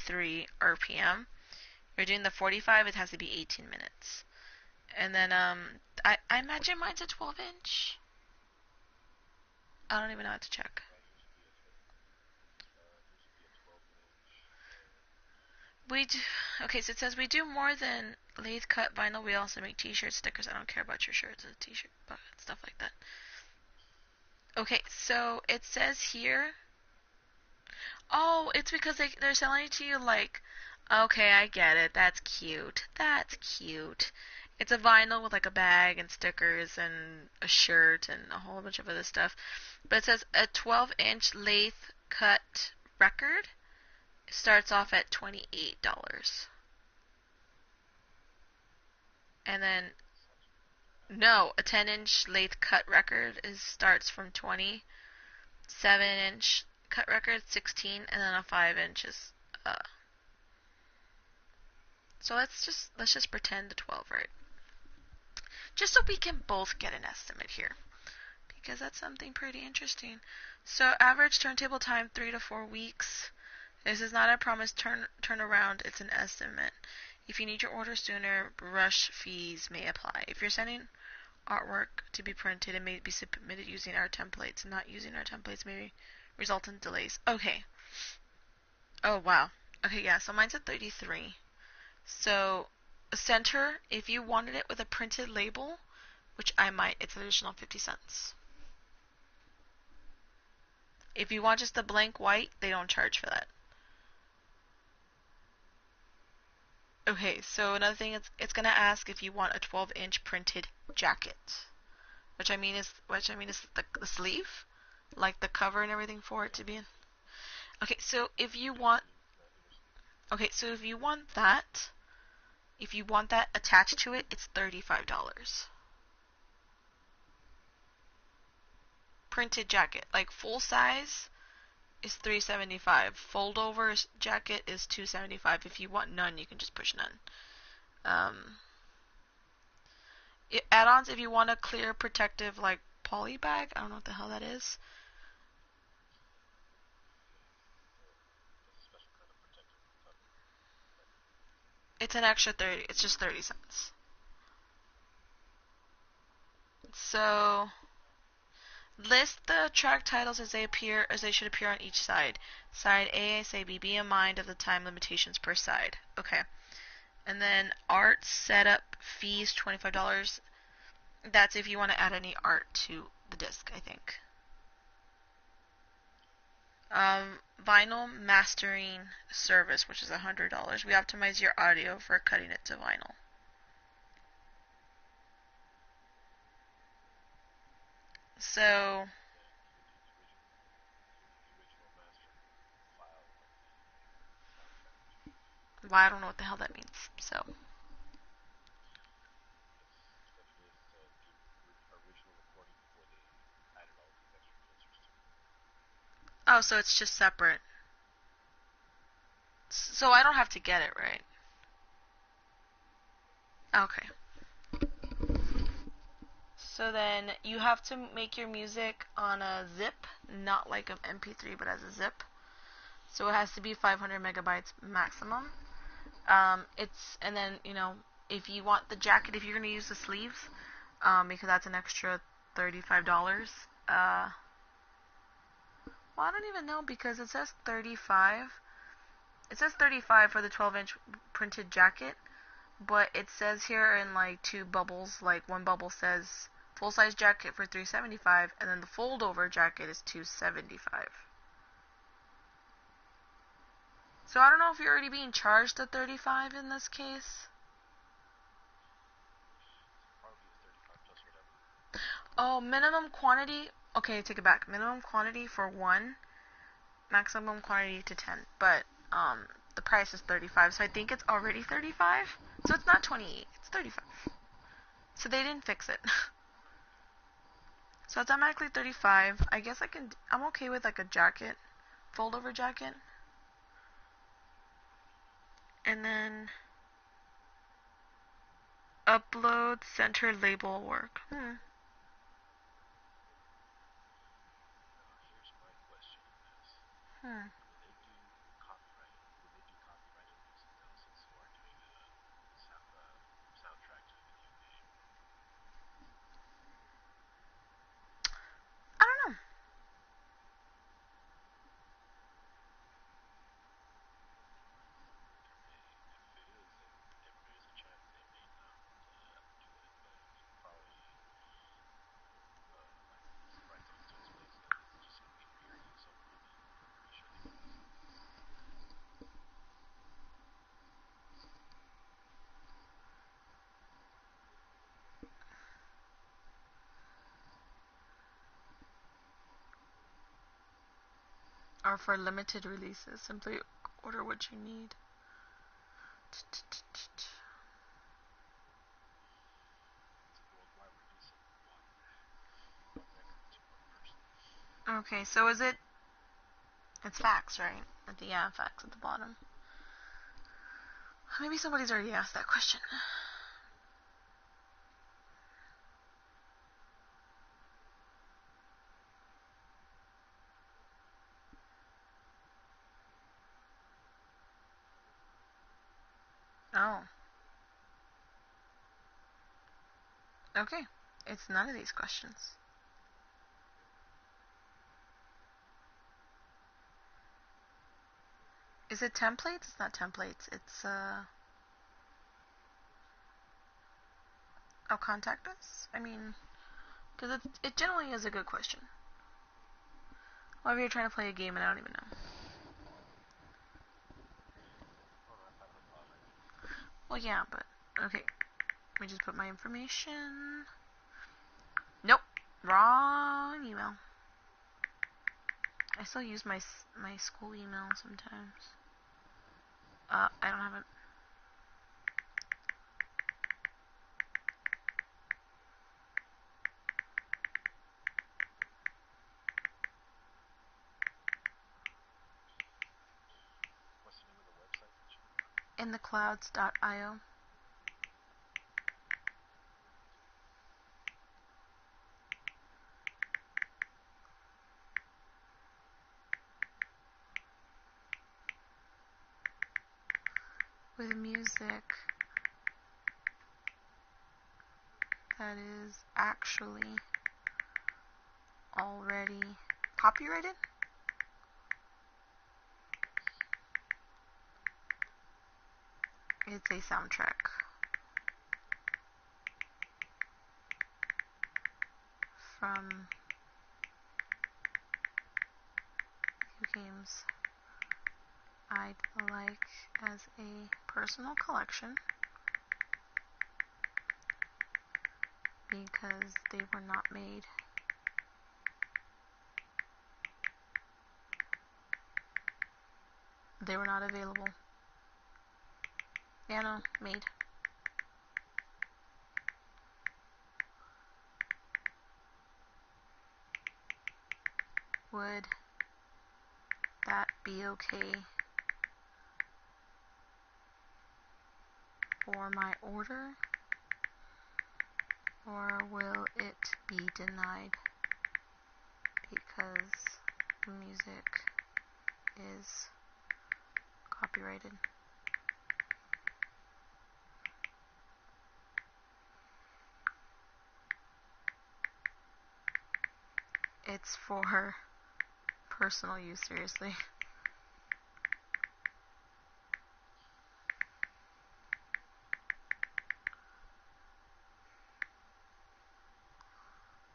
33 RPM. You're doing the 45, it has to be 18 minutes. And then I imagine mine's a 12-inch. I don't even know how to check. We do, okay, so it says we do more than lathe cut vinyl. We also make t-shirts, stickers. I don't care about your shirts, a t-shirt, but stuff like that. Okay, so it says here. Oh, it's because they're selling it to you like, okay, I get it. That's cute. That's cute. It's a vinyl with like a bag and stickers and a shirt and a whole bunch of other stuff. But it says a 12-inch lathe cut record starts off at $28. And then no, a 10-inch lathe cut record starts from 20. 7-inch cut record 16, and then a 5-inch is so let's just pretend the 12, right? Just so we can both get an estimate here, because that's something pretty interesting. So average turntable time 3 to 4 weeks. This is not a promised turnaround, it's an estimate. If you need your order sooner, rush fees may apply. If you're sending artwork to be printed, it may be submitted using our templates. Not using our templates may result in delays. Okay. Oh, wow. Okay, yeah, so mine's at 33. So, center, if you wanted it with a printed label, which I might, it's an additional 50 cents. If you want just the blank white, they don't charge for that. Okay, so another thing, it's gonna ask if you want a 12-inch printed jacket, which I mean is the sleeve, like the cover and everything for it to be in. Okay, so if you want that, attached to it, it's $35. Printed jacket, like full size, is $3.75. Fold over jacket is $2.75. If you want none, you can just push none. Add-ons, if you want a clear protective like poly bag, I don't know what the hell that is. It's an extra 30. It's just 30 cents. So list the track titles as they should appear on each side. Side A, side B. Be in mind of the time limitations per side. Okay. And then art setup fees $25. That's if you want to add any art to the disc, I think. Vinyl mastering service, which is $100. We optimize your audio for cutting it to vinyl. So, well, I don't know what the hell that means. So, oh, so it's just separate. So I don't have to get it, right? Okay. So then you have to make your music on a zip, not like an MP3, but as a zip. So it has to be 500 megabytes maximum. And then, if you want the jacket, if you're going to use the sleeves, because that's an extra $35. Well, I don't even know, because it says 35. It says 35 for the 12-inch printed jacket, but it says here in like two bubbles, like one bubble says full-size jacket for $3.75, and then the fold-over jacket is $2.75. So I don't know if you're already being charged the 35 in this case. Oh, minimum quantity. Okay, take it back. Minimum quantity for one, maximum quantity to 10. But the price is 35, so I think it's already 35. So it's not 28, it's 35. So they didn't fix it. So it's automatically 35. I guess I'm okay with like a jacket, fold over jacket. And then upload center label work. are for limited releases. Simply order what you need. Okay, so is it... It's facts, right? Yeah, facts at the bottom. Maybe somebody's already asked that question. Oh. Okay. It's none of these questions. Is it templates? It's not templates. It's, Oh, contact us? I mean, because it generally is a good question. What if you're trying to play a game and I don't even know? Well, yeah, but... Okay. Let me just put my information. Nope. Wrong email. I still use my school email sometimes. I don't have it. intheclouds.io. With music that is actually already copyrighted. It's a soundtrack from games I'd like as a personal collection because they were not made available. Yeah, no, made. Would that be okay for my order, or will it be denied because the music is copyrighted? It's for personal use, seriously.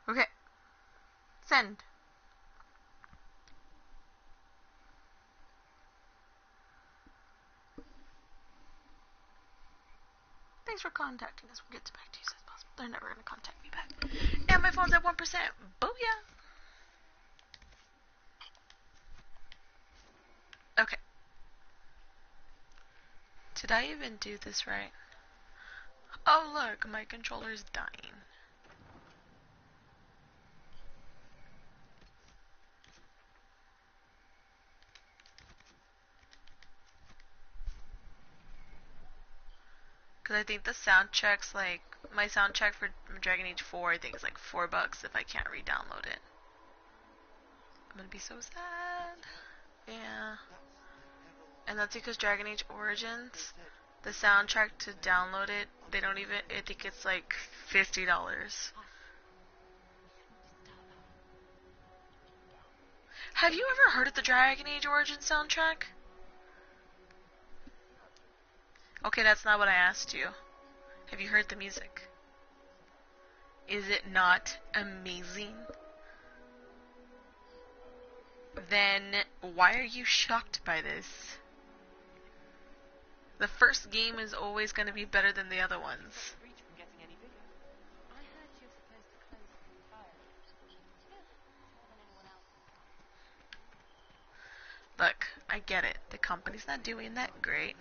Okay. Send. Thanks for contacting us. We'll get back to you as soon as possible. They're never going to contact me back. And my phone's at 1%. Booyah! Okay. Did I even do this right? Oh, look, my controller's dying. Because I think the sound check's like, my sound check for Dragon Age 4, I think is like $4 if I can't re-download it. I'm gonna be so sad. Yeah. And that's because Dragon Age Origins, the soundtrack to download it, they don't even, I think it's like $50. Have you ever heard of the Dragon Age Origins soundtrack? Okay, that's not what I asked you. Have you heard the music? Is it not amazing? Then why are you shocked by this? The first game is always going to be better than the other ones. I get it. The company's not doing that great.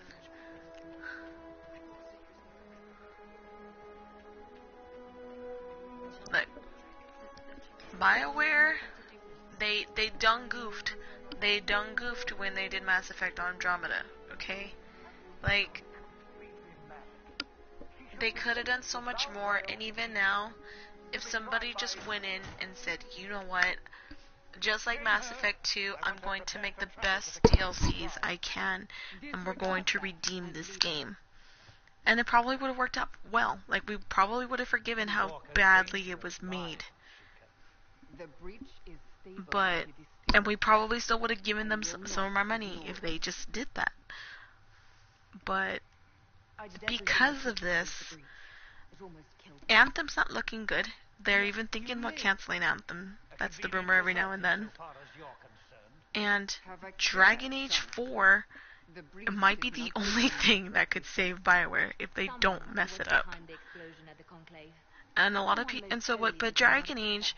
Look, BioWare, they done goofed. They done goofed when they did Mass Effect Andromeda, okay? Like, they could have done so much more, and even now, if somebody just went in and said, you know what, just like Mass Effect 2, I'm going to make the best DLCs I can, and we're going to redeem this game. And it probably would have worked out well. Like, we probably would have forgiven how badly it was made. But, and we probably still would have given them some of our money if they just did that. But, because of this, Anthem's not looking good. They're even thinking about canceling Anthem. That's the rumor every now and then. And Dragon Age 4 might be the only thing that could save BioWare if they don't mess it up. And a lot of people, and so what? But Dragon Age,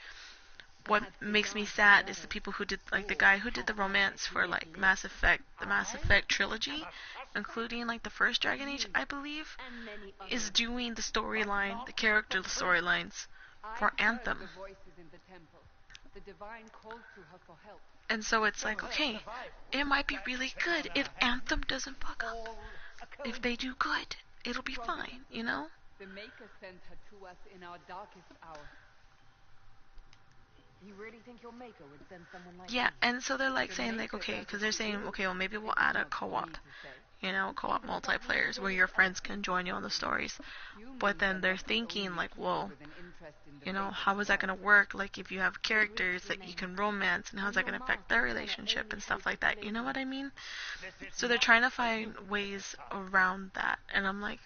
what makes me sad is the people who did, like the guy who did the romance for like Mass Effect, the Mass Effect trilogy, including like the first Dragon Age, I believe, is doing the storyline, the character storylines for Anthem. And so it's like, okay, it might be really good if Anthem doesn't fuck up. If they do good, it'll be fine, you know? The Maker sent her to us in our darkest hour. You really think your Maker would send someone like that? And so they're like saying like, okay, because they're saying, okay, well maybe we'll add a co-op, you know, co-op multiplayers where your friends can join you on the stories. But then they're thinking like, well, you know, how is that going to work? Like if you have characters that you can romance, and how's that going to affect their relationship and stuff like that? You know what I mean? So they're trying to find ways around that, and I'm like,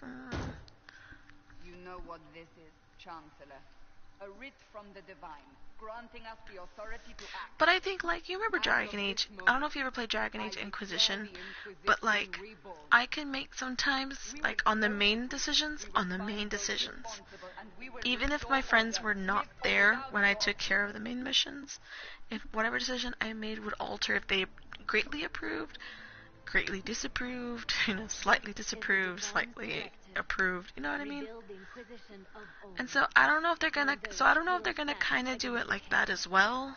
You know what this is, Chancellor? A writ from the divine, granting us the authority to act. But I think, like, you remember Dragon Age? I don't know if you ever played Dragon Age Inquisition, but, like, I can make sometimes, like, on the main decisions, even if my friends were not there when I took care of the main missions, if whatever decision I made would alter if they greatly approved, greatly disapproved, you know, slightly disapproved, slightly approved, you know what I mean? And so I don't know if they're gonna kind of do it like that as well,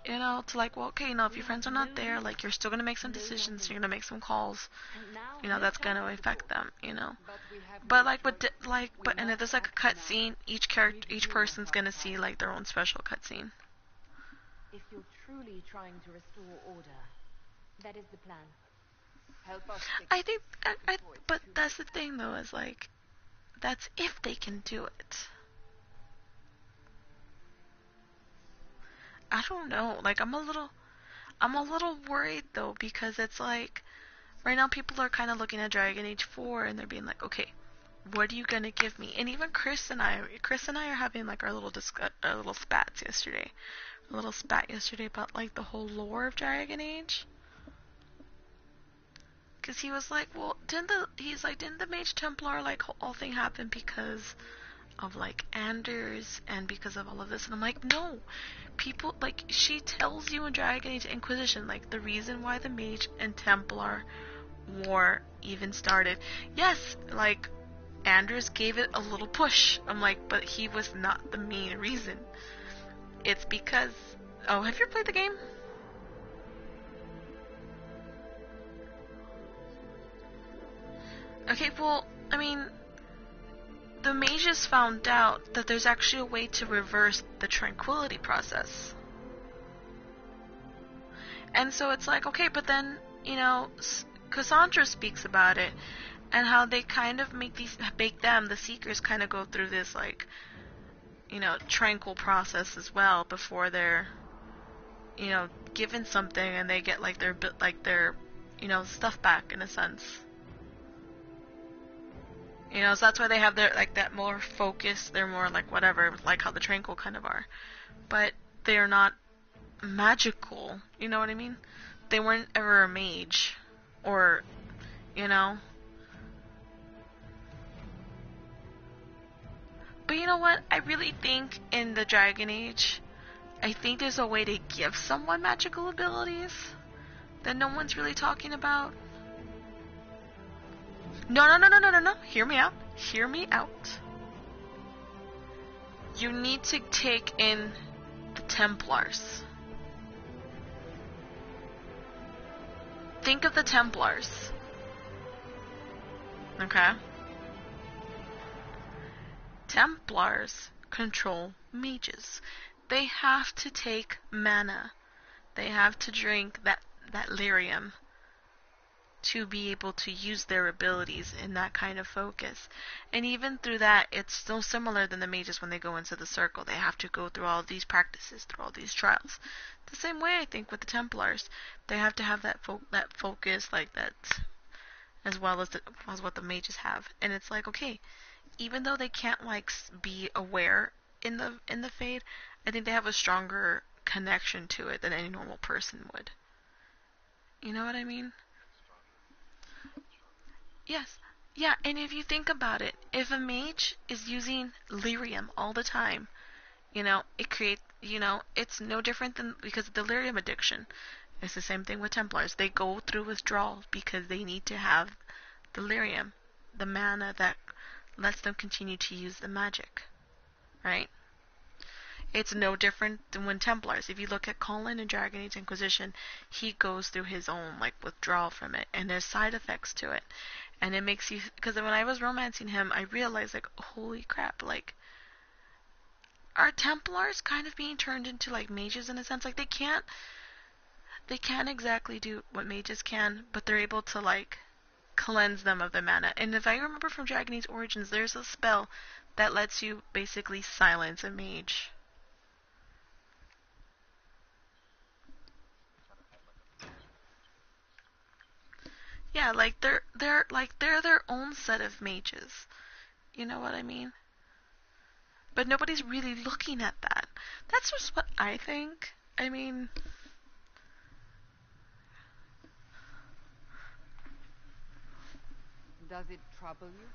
you know, to like, well, okay, you know, if your friends are not there, like, you're still gonna make some decisions, you're gonna make some calls, you know, that's gonna affect them, you know, but like, and if there's like a cutscene, each person's gonna see like their own special cutscene. If you're truly trying to restore order, that is the plan. I think, but that's the thing though, is like, that's if they can do it. I don't know, like, I'm a little worried though, because it's like, right now people are kind of looking at Dragon Age 4 and they're being like, okay, what are you gonna give me? And even Chris and I are having like our little spat yesterday about like the whole lore of Dragon Age. Because he was like, well, didn't the Mage Templar, like, whole thing happen because of, like, Anders and because of all of this? And I'm like, no. People, like, she tells you in Dragon Age Inquisition, like, the reason why the Mage and Templar war even started. Yes, like, Anders gave it a little push. I'm like, but he was not the main reason. It's because... Oh, have you ever played the game? Okay, well, I mean, the mages found out that there's actually a way to reverse the tranquility process. And so it's like, okay, but then, you know, Cassandra speaks about it, and how they kind of make them, the Seekers, kind of go through this, like, you know, tranquil process as well before they're, you know, given something and they get, like, their, you know, stuff back, in a sense. You know, so that's why they have their, like, that more focus, they're more, like, whatever, like how the Tranquil kind of are. But they're not magical, you know what I mean? They weren't ever a mage, or, you know. But you know what? I really think in the Dragon Age, I think there's a way to give someone magical abilities. that no one's really talking about? No. Hear me out. Hear me out. You need to take in the Templars. Think of the Templars. Okay? Templars control mages. They have to take mana. They have to drink that lyrium to be able to use their abilities in that kind of focus. And even through that, it's still similar than the mages when they go into the circle. They have to go through all of these practices, through all these trials. The same way, I think, with the Templars. They have to have that focus, like that, as well as what the mages have. And it's like, okay, even though they can't like be aware in the Fade, I think they have a stronger connection to it than any normal person would. You know what I mean? Yes. Yeah, and if you think about it, if a mage is using lyrium all the time, it creates, it's no different than, because of the lyrium addiction. It's the same thing with Templars. They go through withdrawal because they need to have the lyrium, the mana that lets them continue to use the magic. Right? It's no different than when Templars. If you look at Colin in Dragon Age Inquisition, he goes through his own withdrawal from it, and there's side effects to it, and it makes you. Because when I was romancing him, I realized holy crap, are Templars kind of being turned into mages in a sense? They can't exactly do what mages can, but they're able to cleanse them of the mana. And if I remember from Dragon Age Origins, there's a spell that lets you basically silence a mage. Yeah, they're their own set of mages. You know what I mean? But nobody's really looking at that. That's just what I think. I mean, does it trouble you?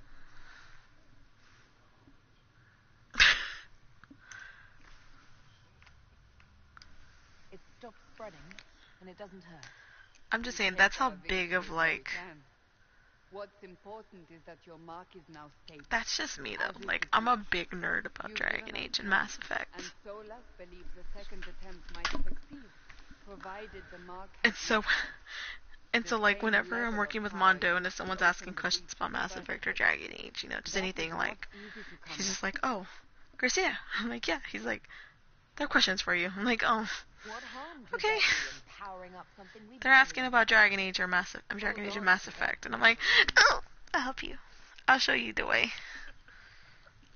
It stops spreading, and it doesn't hurt. I'm just saying that's how big of What's important is that your mark is now stated. That's just me though. I'm a big nerd about Dragon Age and Mass Effect. And Solas believes the second attempt might succeed, provided the mark. And so whenever I'm working with Mondo and if someone's asking questions about Mass Effect or Dragon Age, just anything he's just like, oh, Garcia. I'm like, yeah. He's like, there are questions for you. I'm like, oh, okay. They're asking about Dragon Age or Dragon Age and Mass Effect, and I'm like, oh, I'll help you. I'll show you the way.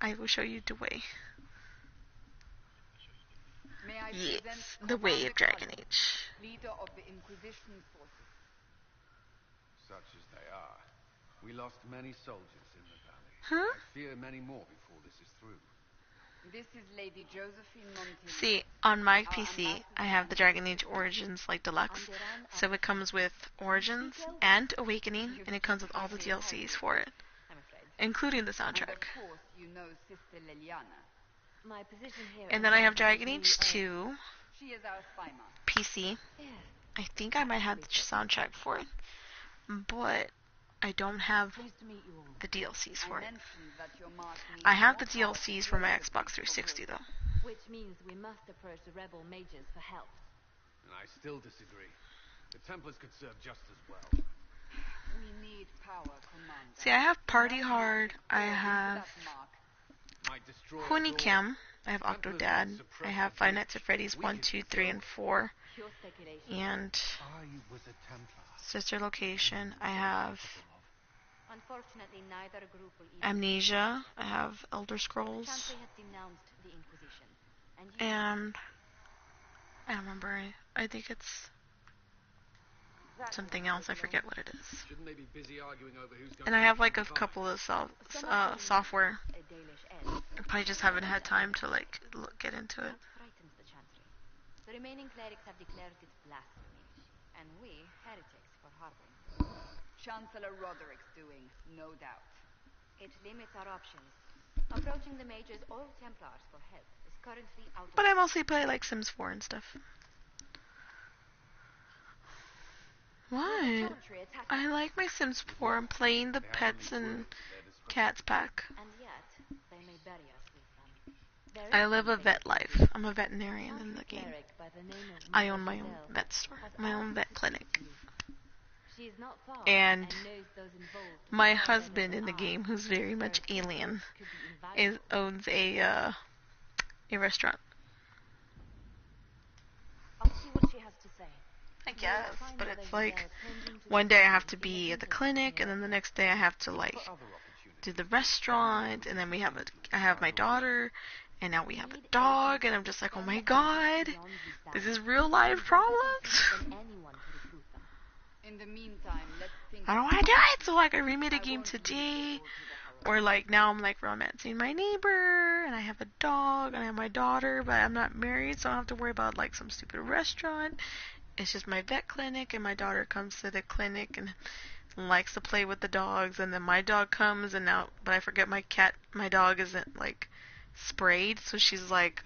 I will show you the way. Yes, the way of Dragon Age. Leader of the Inquisition forces. Such as they are, we lost many soldiers in the valley. Huh? I fear many more before this is through. This is Lady Josephine Montiel. See, on my PC, I have the Dragon Age Origins Deluxe, so it comes with Origins and Awakening, and it comes with all the DLCs for it, including the soundtrack. And of course, you know Sister Liliana. My position here And then I have Dragon Age 2 She is our spy PC. I think I might have the soundtrack for it, but I don't have the DLCs for it. I have the DLCs for my Xbox 360 though. Which means we must approach the rebel mages for help. And I still disagree. The Templars could serve just as well. We need power, Commander. See, I have Party Hard, I have Hunicam, I have Octodad, I have Five Nights at Freddy's 1, 2, 3, and 4, and Sister Location, I have Unfortunately, neither group will Amnesia, I have Elder Scrolls, Chancellor has denounced the Inquisition. and I don't remember, I think it's something else, I forget what it is. Shouldn't they be busy arguing over who's going And I have a couple of software. I probably just haven't had time to get into it. Frightens the Chancery. The remaining clerics have declared it blasphemy, and we heretics for harboring. Chancellor Roderick's doing, no doubt. It limits our options. Approaching the mages or Templars for help is currently out of... But I mostly play Sims 4 and stuff. What? I like my Sims 4. I'm playing the They have pets any and tools at their disposal. cats pack. And yet, they may bury us with them. There I is live a something vet to life. do. I'm a veterinarian in the Country game. cleric by the name of I Mother own my own Giselle vet store, has my own asked vet to clinic. speak to you. She is not far And knows those involved my far better husband than in the I. game, who's very Her much assistance alien, could be invaluable. owns a restaurant. I'll see what she has to say. I We will guess, find but Mother it's like Giselle tending to one the day I garden have to in be at the Inquisition clinic, and near then the us. next day I have to like For other opportunities. do the restaurant, and then I have my daughter, and now we have a dog, and I'm just like, oh my god, this is real life problems. Anyone to recruit them. In the meantime, let's think. I don't want to do it. So like I remade a game today, where like now I'm like romancing my neighbor, and I have a dog, and I have my daughter, but I'm not married, so I don't have to worry about like some stupid restaurant. It's just my vet clinic, and my daughter comes to the clinic and likes to play with the dogs, and then my dog comes, and now, but I forget my dog isn't like sprayed, so she's like,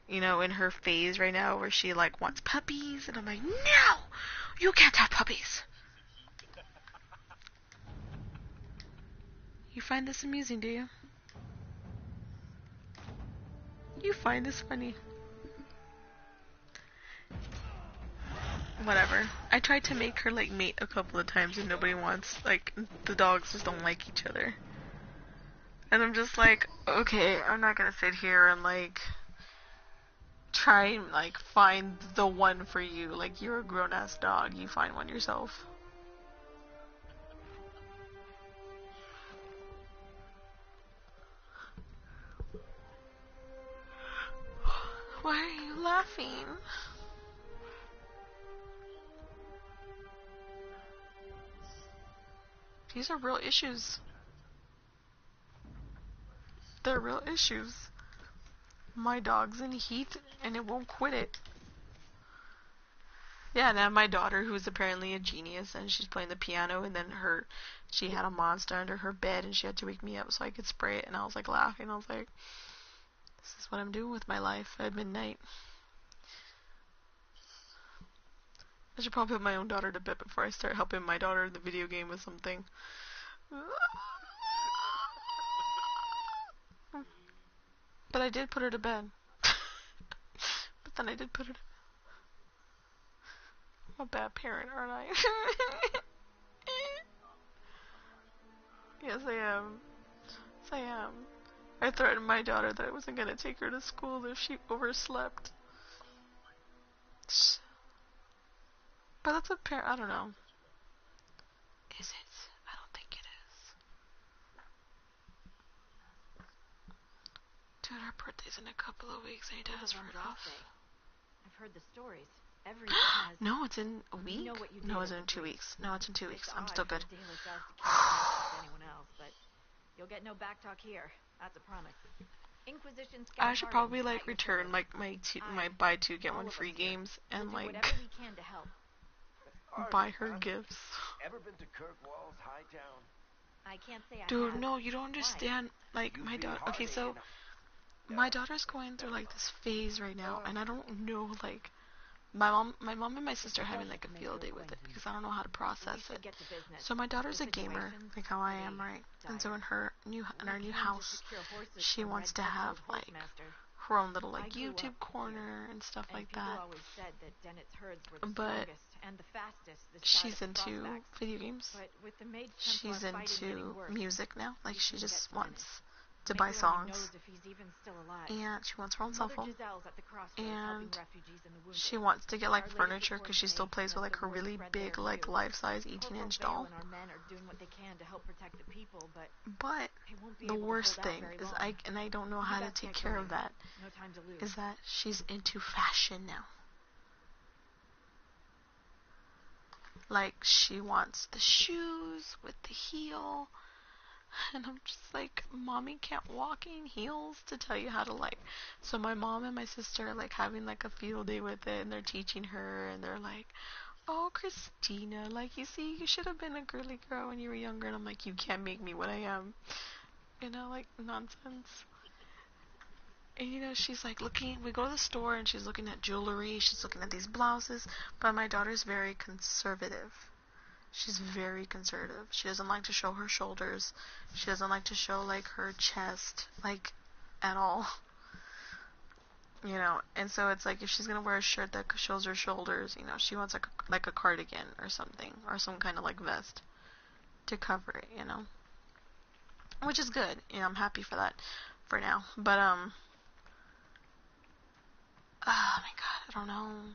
you know, in her phase right now where she like wants puppies, and I'm like, no, you can't have puppies. You find this amusing, do you? You find this funny. Whatever. I tried to make her like mate a couple of times and nobody wants, like, the dogs just don't like each other. And I'm just like, okay, I'm not gonna sit here and like try and like find the one for you. Like, you're a grown ass dog, you find one yourself. Why are you laughing? These are real issues. They're real issues. My dog's in heat and it won't quit it. Yeah, and I have my daughter who's apparently a genius and she's playing the piano, and then she had a monster under her bed and she had to wake me up so I could spray it, and I was like laughing. I was like, this is what I'm doing with my life at midnight. I should probably put my own daughter to bed before I start helping my daughter in the video game with something. But I did put her to bed. But then I did put her to bed. I'm a bad parent, aren't I? Yes, I am. Yes, I am. I threatened my daughter that I wasn't going to take her to school if she overslept. But that's a parent. I don't know. Is it? I don't think it is. Dude, our birthday's in a couple of weeks. I need to ask for it off. I've heard the stories. Everyone has. No, it's in a week. You know what you No, did it's in at the 2 breach. weeks. No, it's in 2 weeks. It's I'm odd still for good. a day like ours to keep connected with anyone else, but you'll get no backtalk here. That's a promise. Inquisition. I should probably like return like my buy two get one free games and we'll do like whatever we can to help. buy her gifts. Ever been to Kirkwall's Hightown? I can't say I Dude, have. no, you don't understand. Like my daughter. Okay, so my daughter's going through like this phase right now, and I don't know like my mom and my sister are having like a field day with it because I don't know how to process it. So my daughter's a gamer, like how I am, right? And so in our new house, she wants to have like her own little like YouTube corner and stuff like that. But she's into video games. She's into music now. Like she just wants to buy songs, and she wants her own cell phone, and she wants to get like furniture because she still plays with like her really big like life-size 18-inch doll. But the worst thing is I don't know how to take care of that, is that she's into fashion now. Like she wants the shoes with the heel. And I'm just like, mommy can't walk in heels to tell you how to like. So my mom and my sister are like having like a field day with it, and they're teaching her, and they're like, oh, Christina, like, you see, you should have been a girly girl when you were younger. And I'm like, you can't make me what I am. You know, like, nonsense. And you know, she's like looking, we go to the store and she's looking at jewelry, she's looking at these blouses, but my daughter's very conservative. She's very conservative. She doesn't like to show her shoulders. She doesn't like to show, like, her chest, like, at all. You know, and so it's like if she's gonna wear a shirt that shows her shoulders, you know, she wants like a cardigan or something, or some kind of like vest to cover it, you know. Which is good. You know, I'm happy for that for now. But oh my god, I don't know.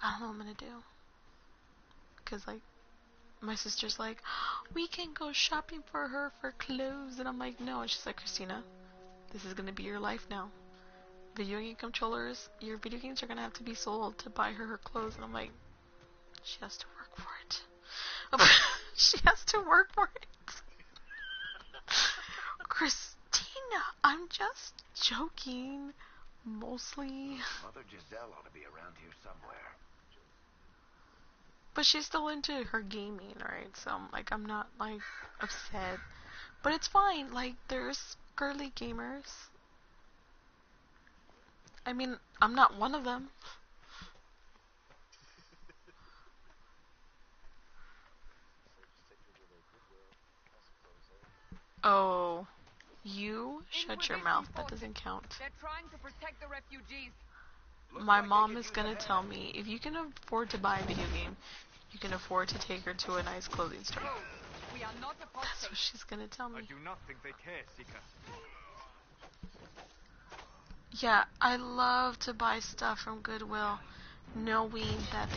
I don't know what I'm gonna do. Cause like my sister's like, we can go shopping for her for clothes, and I'm like, no. And she's like, Christina, this is gonna be your life now. Video game controllers, your video games are gonna have to be sold to buy her clothes. And I'm like, she has to work for it. She has to work for it. Christina, I'm just joking. Mostly. Mother Giselle ought to be around here somewhere. But she's still into her gaming, right? So I'm not like upset. But it's fine. Like, there's girly gamers. I mean, I'm not one of them. Oh, you shut your mouth. That doesn't count. They're trying to protect the refugees. My mom is gonna tell me, if you can afford to buy a video game, you can afford to take her to a nice clothing store. We are not That's what she's gonna tell me. I do not think they care, Seeker. Yeah, I love to buy stuff from Goodwill, knowing that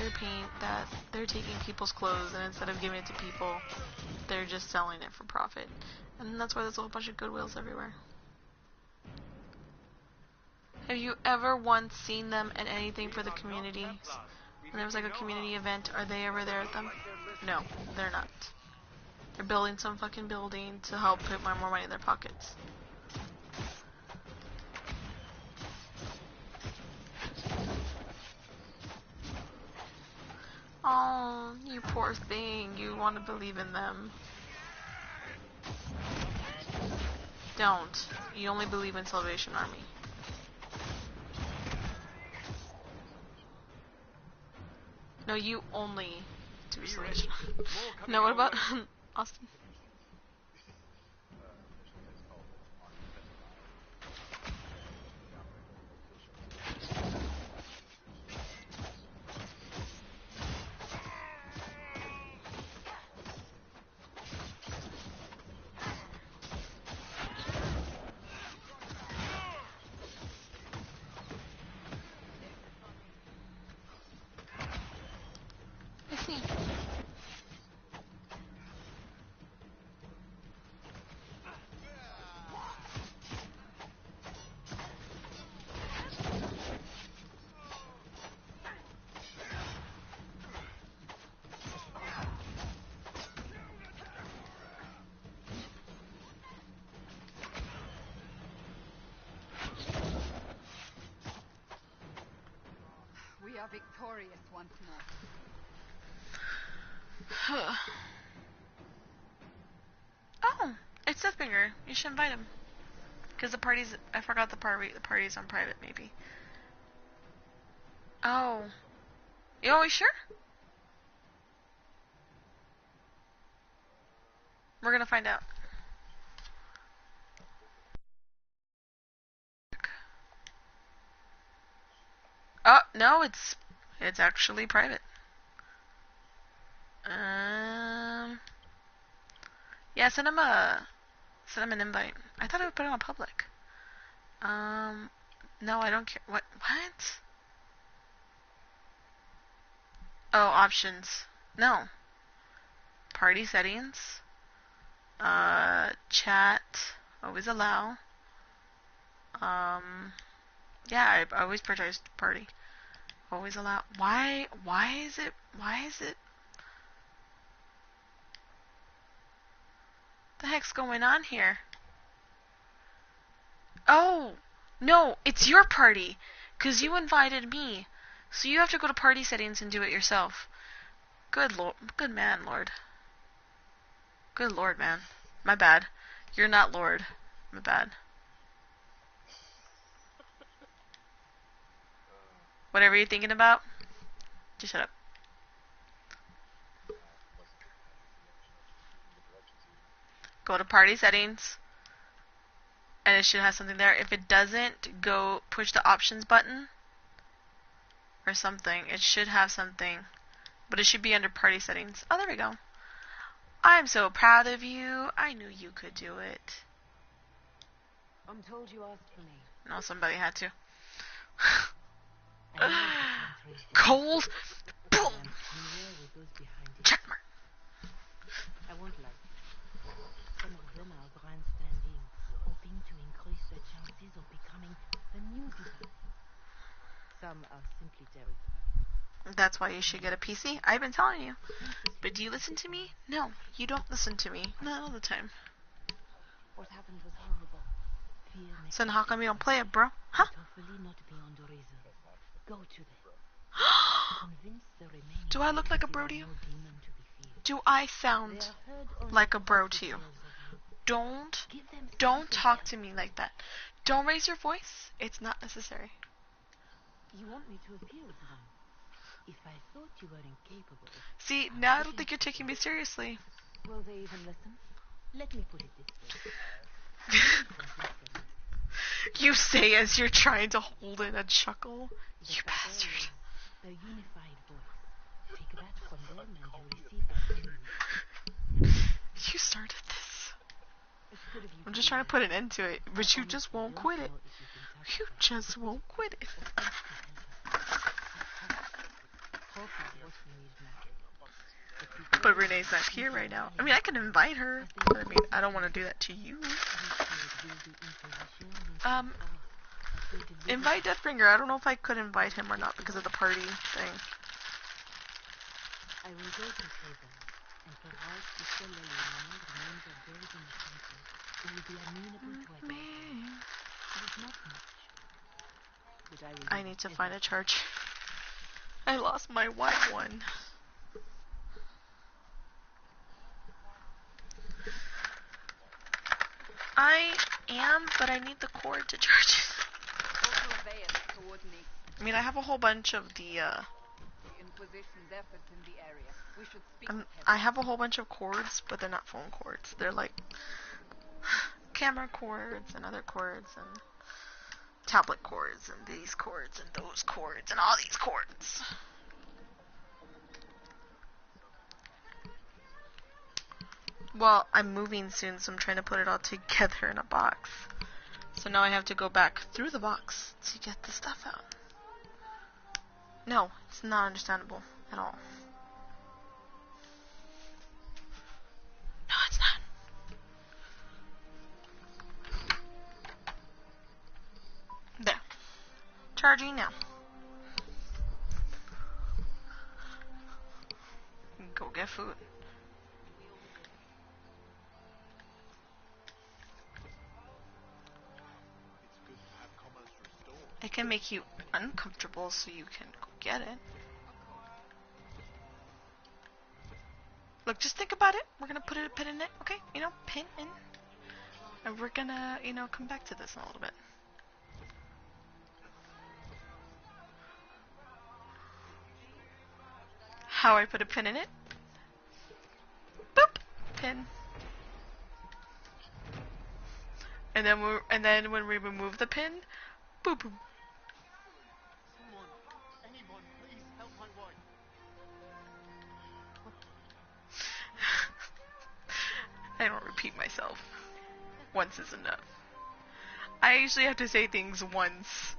they're taking people's clothes, and instead of giving it to people, they're just selling it for profit. And that's why there's a whole bunch of Goodwills everywhere. Have you ever once seen them at anything for the community? When there was like a community event, are they ever there at them? No, they're not. They're building some fucking building to help put more money in their pockets. Oh, you poor thing. You want to believe in them. Don't. You only believe in Salvation Army. No, you only do Salvation Army. No, what about Austin? I see. We are victorious once more. Oh, it's Deathbringer. You should invite him. Because the party's... I forgot the party's on private, maybe. Oh. You always sure? We're gonna find out. Oh, no, it's actually private. Yeah, send him an invite. I thought I would put it on public. No, I don't care. What? Oh, options. No. Party settings. Chat. Always allow. Yeah, I always prioritize party. Always allow. Why is it? The heck's going on here? Oh, no, it's your party. 'Cause you invited me. So you have to go to party settings and do it yourself. Good man, Lord. Good Lord, man. My bad. You're not Lord. My bad. Whatever you're thinking about, just shut up. Go to party settings, and it should have something there. If it doesn't, go push the options button or something. It should have something, but it should be under party settings. Oh, there we go. I'm so proud of you. I knew you could do it. I'm told you asked for me. No, somebody had to. I know you can't trace it. Cold. Boom. I'm familiar with those behind it. Checkmark. I won't lie. Some of them are grandstanding, hoping to increase their chances of becoming the new divine. Some are simply terrified. That's why you should get a PC. I've been telling you. But do you listen to me? No, you don't listen to me. Not all the time. What happened was horrible. Fear makes So then how come you don't play it, bro? Huh? hopefully not beyond reason. Go to them. Convince the remaining. Do I look like a bro to you? Do I sound like a bro to you? Don't talk to me like that. Don't raise your voice. It's not necessary. You want me to appeal to them? If I thought you were incapable. See, now I don't think you're taking me seriously. Will they even listen? Let me put it this way. You say as you're trying to hold in a chuckle. You bastard. The unified voice. Take that from them and you receive what you need. You started this. I'm just trying to put an end to it, but you just won't quit it. You just won't quit it. But Renee's not here right now. I mean, I can invite her, but I mean, I don't want to do that to you. Invite Deathbringer. I don't know if I could invite him or not because of the party thing. I will go to Haven, and perhaps the Solar remains are buried in the country. They will be amenable to it. It is not much. But I need to find a church. I lost my white one. I am, but I need the cord to charge it. I mean, I have a whole bunch of the Inquisition's efforts in the area. We should speak with him. I have a whole bunch of cords, but they're not phone cords. They're like camera cords and other cords and tablet cords and these cords and those cords and all these cords. Well, I'm moving soon, so I'm trying to put it all together in a box. So now I have to go back through the box to get the stuff out. No, it's not understandable at all. No, it's not. There. Charging now. Go get food. It can make you uncomfortable so you can go get it. Look, just think about it. We're gonna put a pin in it, okay? You know, pin in. And we're gonna, come back to this in a little bit. How I put a pin in it? Boop! Pin. And then when we remove the pin, boop boop. Anyone, please help my wife. I don't repeat myself. Once is enough. I usually have to say things once.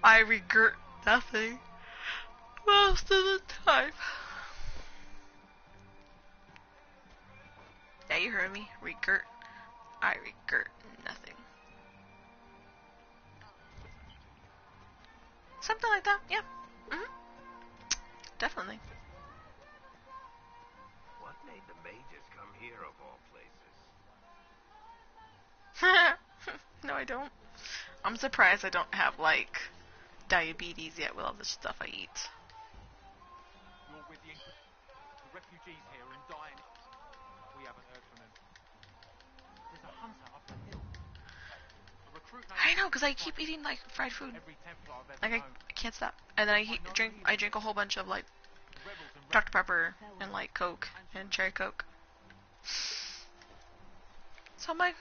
I regret nothing most of the time. Yeah, you heard me. Regret. I regret nothing. Something like that, yeah. Definitely. What made the mages come here of all places? No, I don't. I'm surprised I don't have, like, diabetes yet with all the stuff I eat. You're with the refugees here and dying. We haven't heard from them. I know, because I keep eating, like, fried food. Every Templar I've Like, ever I known. can't stop. And then I drink a whole bunch of, like, Rebels and Dr. Pepper and, like, Coke and Cherry Coke. So I'm like,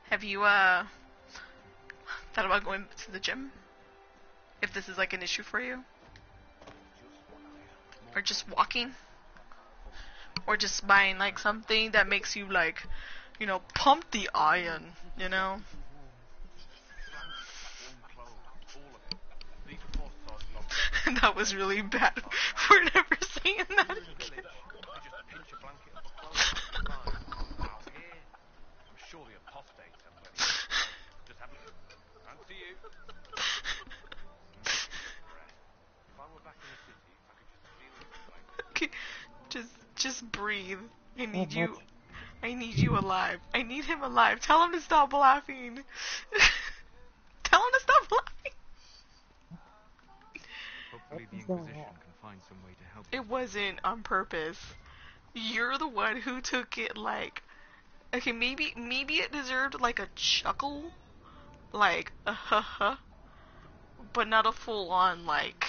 Have you, thought about going to the gym? If this is, like, an issue for you? Or just walking? Or just buying, like, something that makes you, like, you know, pump the iron, you know? That was really bad for never saying that. Surely apostates are bloody. Just have a look. Fancy you. If I were back in the city, I could just feel it like Okay, just breathe. I need you. I need you alive. I need him alive. Tell him to stop laughing. Tell him to stop laughing. Hopefully the Inquisition can find some way to help. It wasn't on purpose. You're the one who took it like, okay, maybe it deserved like a chuckle, like a ha, but not a full on like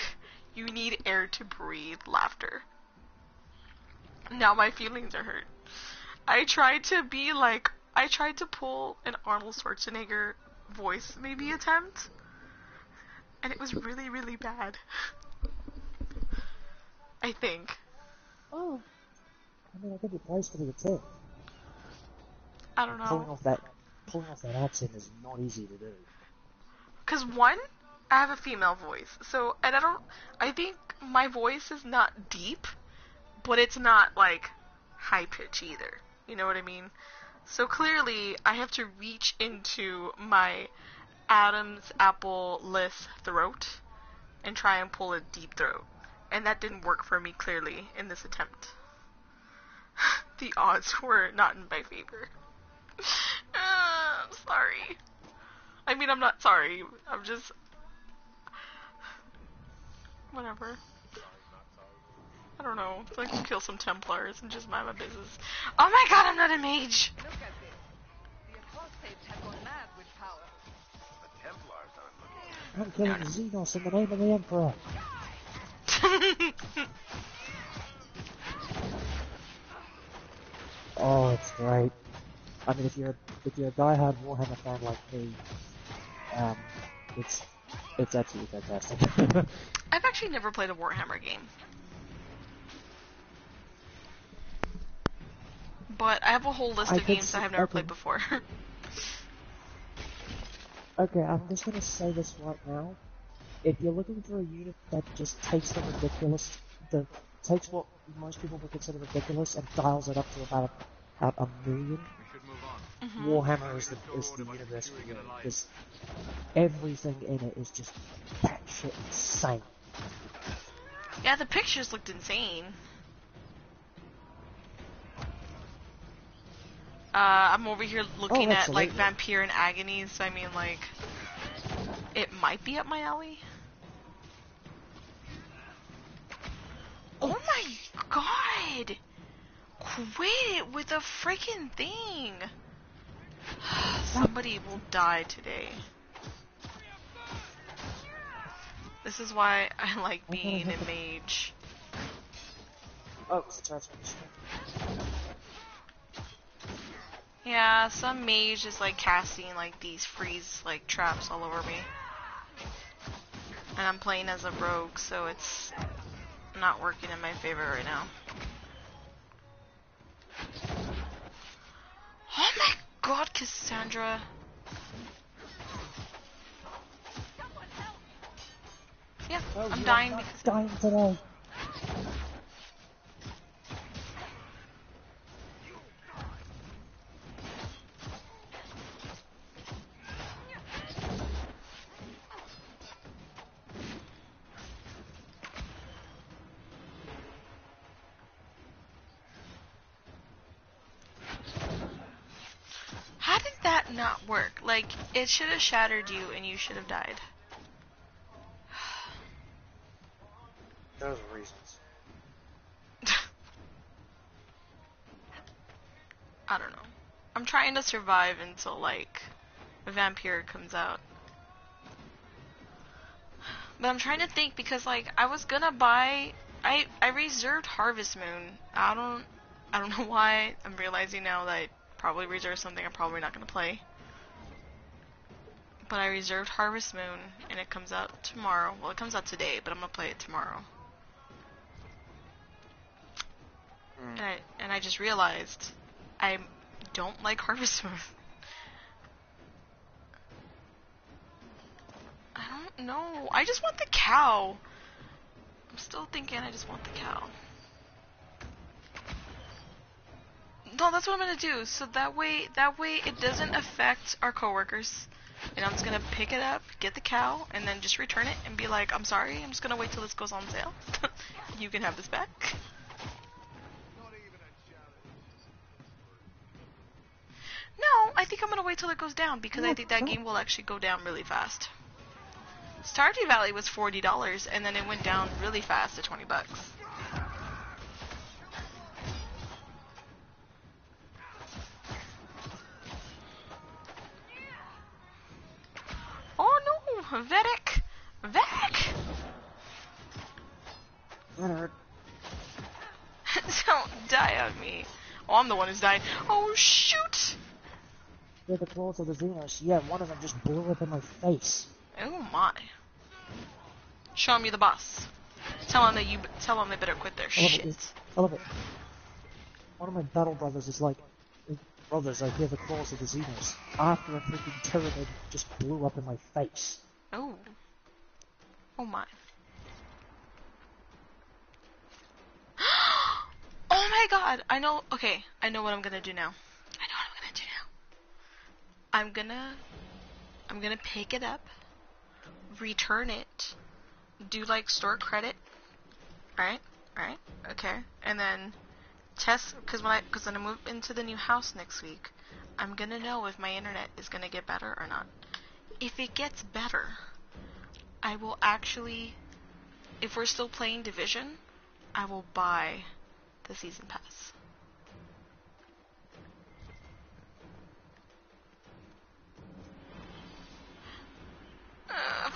you need air to breathe laughter. Now my feelings are hurt. I tried to pull an Arnold Schwarzenegger voice maybe attempt, and it was really, really bad. I think. Oh. I mean, I give you praise for the attempt. I don't know. Pulling off that accent is not easy to do. Cause one, I have a female voice, so and I think my voice is not deep, but it's not like high pitch either. You know what I mean? So clearly, I have to reach into my Adam's apple-less throat and try and pull a deep throat, and that didn't work for me clearly in this attempt. The odds were not in my favor. I'm sorry. I mean, I'm not sorry. I'm just... Whatever. I don't know. It's like you kill some Templars and just mind my business. Oh my god, I'm not a mage! Look at this. The apostates have gone mad with power. the Templars aren't looking. I'm killing Xenos in the name of the Emperor. Oh, it's great. I mean, if you're a diehard Warhammer fan like me, it's absolutely fantastic. I've actually never played a Warhammer game. But I have a whole list of games I have never played before. Okay, I'm just gonna say this right now. If you're looking for a unit that just takes the ridiculous, takes what most people would consider ridiculous and dials it up to about a million, We should move on. Warhammer is the universe for you. Because everything in it is just batshit insane. Yeah, the pictures looked insane. I'm over here looking at, like, Vampire and Agony, so I mean, like, it might be up my alley. Oh my god! Quit it with a freaking thing! Somebody will die today. This is why I like being a mage. Oh, it's a transformation. Yeah, some mage is like casting like these freeze like traps all over me. And I'm playing as a rogue, so it's not working in my favor right now. Oh my god, Cassandra. Yeah, I'm dying because... Dying today. How did that not work? Like, it should have shattered you and you should have died. Those are reasons. I don't know. I'm trying to survive until, like, a vampire comes out. But I'm trying to think because, like, I was gonna buy... I reserved Harvest Moon. I don't know why. I'm realizing now that I probably reserved something I'm probably not gonna play. But I reserved Harvest Moon, and it comes out tomorrow. Well, it comes out today, but I'm gonna play it tomorrow. And I just realized I don't like Harvest Moon. I don't know. I just want the cow. I'm still thinking I just want the cow. No, that's what I'm gonna do. So that way it doesn't affect our coworkers. And I'm just gonna pick it up, get the cow, and then just return it and be like, I'm sorry, I'm just gonna wait till this goes on sale. You can have this back. No, I think I'm gonna wait till it goes down because I think that game will actually go down really fast. Stardew Valley was $40 and then it went down really fast to $20. Oh no, Vedic! Vedic! Leonard. Don't die on me. Oh, I'm the one who's dying. Oh shoot! Yeah, the claws of the Xenos. Yeah, one of them just blew up in my face. Oh my. Show me the boss. Tell them they better quit their shit. I love it. One of my battle brothers is like, brothers, I hear the claws of the Xenos. After a freaking Tyranid just blew up in my face. Oh. Oh my. Oh my god! I know what I'm gonna do now. I'm gonna pick it up, return it, do like store credit, right, okay, and then test, because when I move into the new house next week, I'm gonna know if my internet is gonna get better or not. If it gets better, I will actually, if we're still playing Division, I will buy the season pass.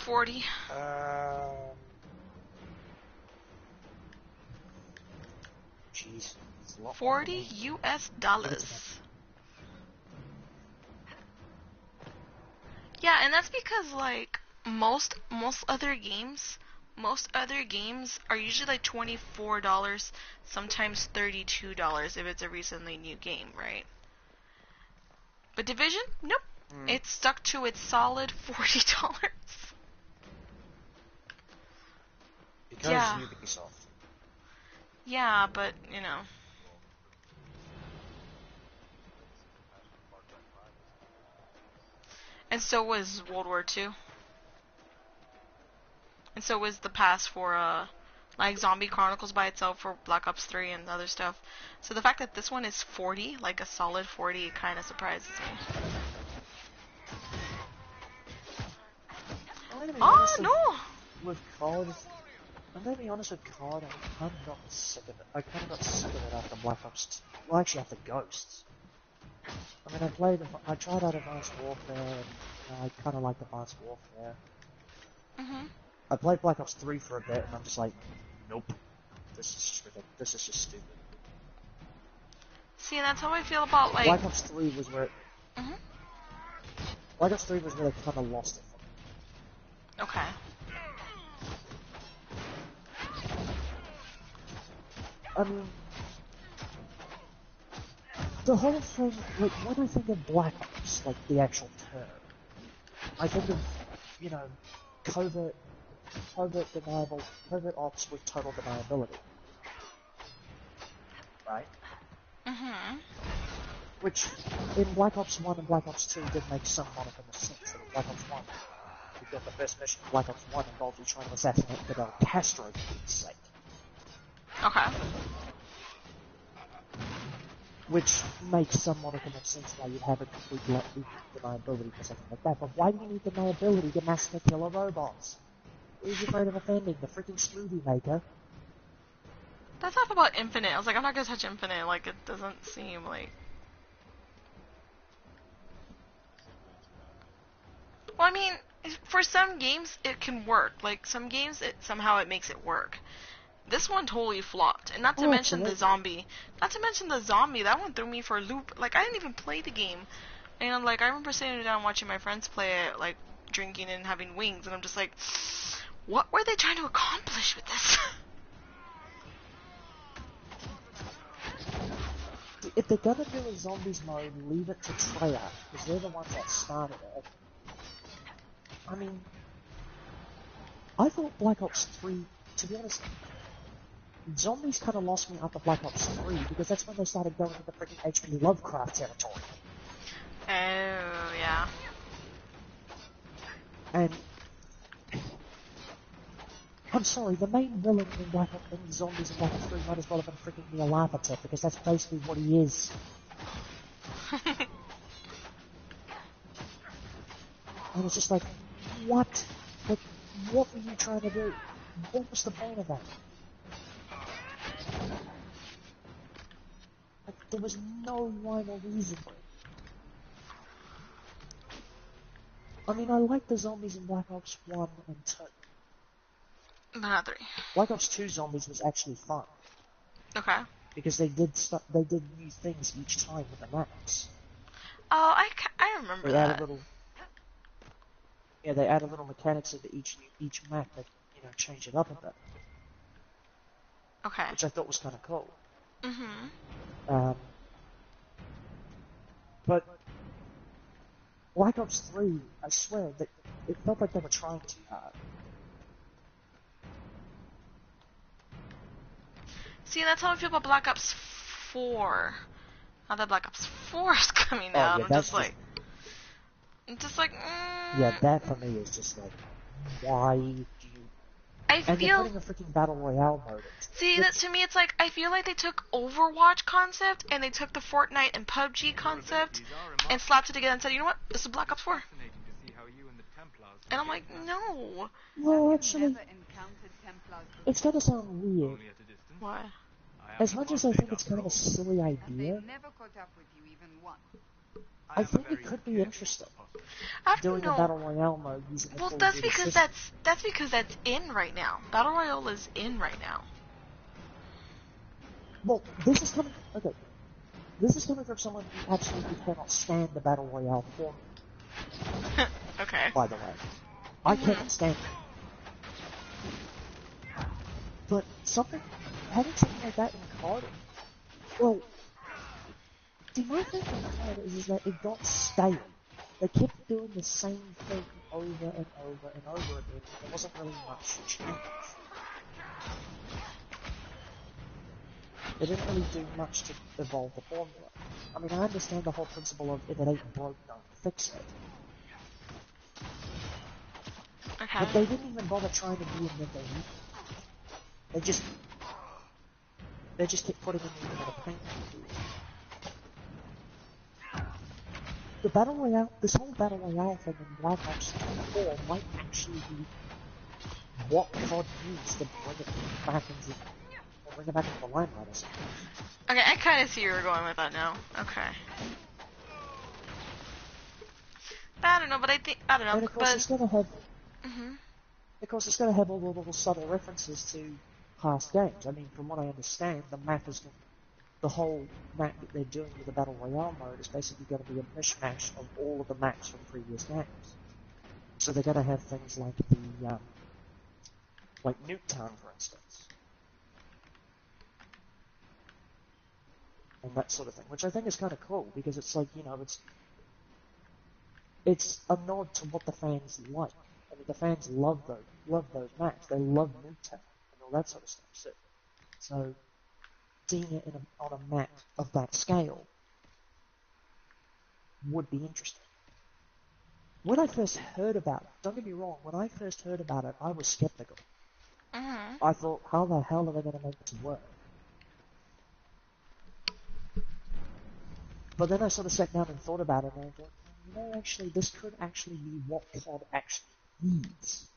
$40. Jeez. $40 US. Yeah, and that's because like most other games are usually like $24, sometimes $32 if it's a recently new game, right? But Division, nope. It's stuck to its solid $40. Because yeah. Ubisoft. Yeah, but you know. And so was World War II. And so was the pass for like Zombie Chronicles by itself for Black Ops 3 and other stuff. So the fact that this one is 40, like a solid 40, kind of surprises me. Oh, no! With COD, I'm gonna be honest with COD, I kind of got sick of it. I kind of got sick of it after Black Ops 2. Well, actually after Ghosts. I mean, I tried out Advanced Warfare, and I kind of liked Advanced Warfare. I played Black Ops 3 for a bit, and I'm just like, nope. This is just ridiculous. This is just stupid. See, that's how I feel about, like... Black Ops 3 was where... Black Ops 3 was where they kind of lost it for me. Okay. I mean... The whole thing, like, when I think of Black Ops, like, the actual term, I think of, you know, covert ops with total deniability. Right? Which, in Black Ops 1 and Black Ops 2 did make some modicum of sense. In Black Ops 1, you've got the first mission in Black Ops 1 involved you trying to assassinate Fidel Castro, for Pete's sake. Okay. Which makes some modicum of sense why you'd have a complete deniability for something like that. But why do you need deniability to massacre killer robots? Who's afraid of offending? The freaking smoothie maker? That's stuff about Infinite. I was like, I'm not gonna touch Infinite. Like, it doesn't seem like. Well, I mean, for some games it can work. Like some games, somehow it makes it work. This one totally flopped, and not to mention the zombie. Not to mention the zombie. That one threw me for a loop. Like I didn't even play the game, and like I remember sitting down watching my friends play it, like drinking and having wings, and I'm just like, what were they trying to accomplish with this? If they're gonna do a zombies mode, leave it to Treyarch, because they're the ones that started it. I mean, I thought Black Ops 3, to be honest, zombies kind of lost me after Black Ops 3, because that's when they started going into the freaking H.P. Lovecraft territory. Oh, yeah. And I'm sorry, the main villain in Black Ops, in Zombies in Black Ops 3 might as well have been freaking Neolaphatet, because that's basically what he is. And it's just like, what? Like, what were you trying to do? What was the point of that? Like, there was no rhyme or reason for it. I mean, I like the zombies in Black Ops 1 and 2. Not 3. Black Ops 2 zombies was actually fun. Okay. Because they did new things each time with the maps. Oh, I remember that. They added little mechanics into each map that, change it up a bit. Okay. Which I thought was kind of cool. Mm-hmm. But Black Ops 3, I swear, that it felt like they were trying too hard. See, that's how I feel about Black Ops 4. Now that Black Ops 4 is coming out, yeah, I'm just like... Yeah, that for me is just like, why do you... And they're putting a freaking Battle Royale mode. See, that to me, it's like, I feel like they took Overwatch concept, and they took the Fortnite and PUBG concept, and slapped it together and said, you know what, this is Black Ops 4. And I'm like, no. Well, actually, it's gonna sound weird. Why? As much as I think it's kind of a silly idea, I think it could be interesting. Doing a Battle Royale mode using the full that's because that's because that's in right now. Battle Royale is in right now. Well, this is coming... Okay. This is coming from someone who absolutely cannot stand the Battle Royale formula. Okay. By the way. I cannot stand it. But having something like that in COD, well, my thing with COD is that it got stale. They kept doing the same thing over and over and over again, and there wasn't really much change. They didn't really do much to evolve the formula. I mean, I understand the whole principle of if it ain't broke, don't fix it. Okay. But they didn't even bother trying to reinvent their wheel. They just kept putting in the paint. The Battle Royale, this whole Battle Royale thing in Black Ops 4 might actually be what COD needs to bring it back into the limelight or something. Okay, I kind of see where you're going with that now. Okay. I don't know, but I don't know. And of course, it's gonna have. Of course, it's gonna have all the little subtle references to past games. I mean, from what I understand, the whole map that they're doing with the Battle Royale mode is basically going to be a mishmash of all of the maps from previous games. So they're going to have things like like Nuketown, for instance. And that sort of thing, which I think is kind of cool, because it's like, it's a nod to what the fans like. I mean, the fans love those maps. They love Nuketown and all that sort of stuff. So seeing it on a map of that scale would be interesting. When I first heard about it, don't get me wrong, when I first heard about it, I was skeptical. I thought, how the hell are they going to make this work? But then I sort of sat down and thought about it, and I thought, actually, this could actually be what COD actually needs.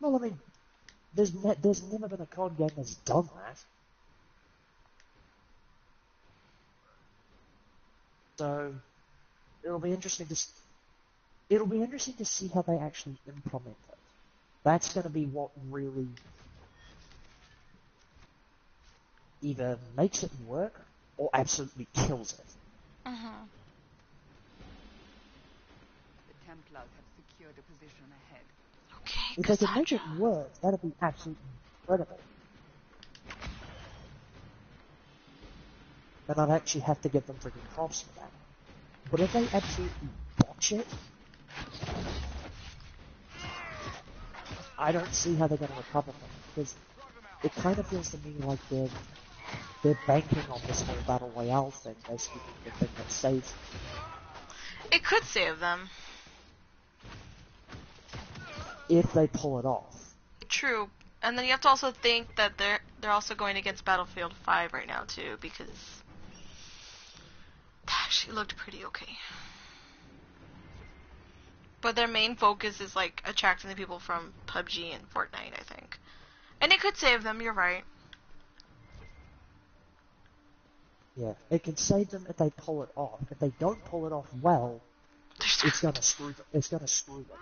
Well, I mean, there's never been a COD game that's done that. So it'll be interesting to see how they actually implement it. That's going to be what really either makes it work or absolutely kills it. Mm-hmm. The Templars have secured a position ahead. Okay, If they can make Cassandra. it work, that'd be absolutely incredible. And I'd actually have to give them freaking props for that. But if they absolutely botch it, I don't see how they're going to recover from it, because it kind of feels to me like they're banking on this whole Battle Royale thing, basically being the thing that saves them. It could save them. If they pull it off. True. And then you have to also think that they're also going against Battlefield 5 right now too, because that actually looked pretty okay. But their main focus is like attracting the people from PUBG and Fortnite, I think. And it could save them, you're right. Yeah, it can save them if they pull it off. If they don't pull it off well, it's gonna screw them. It's gonna screw them.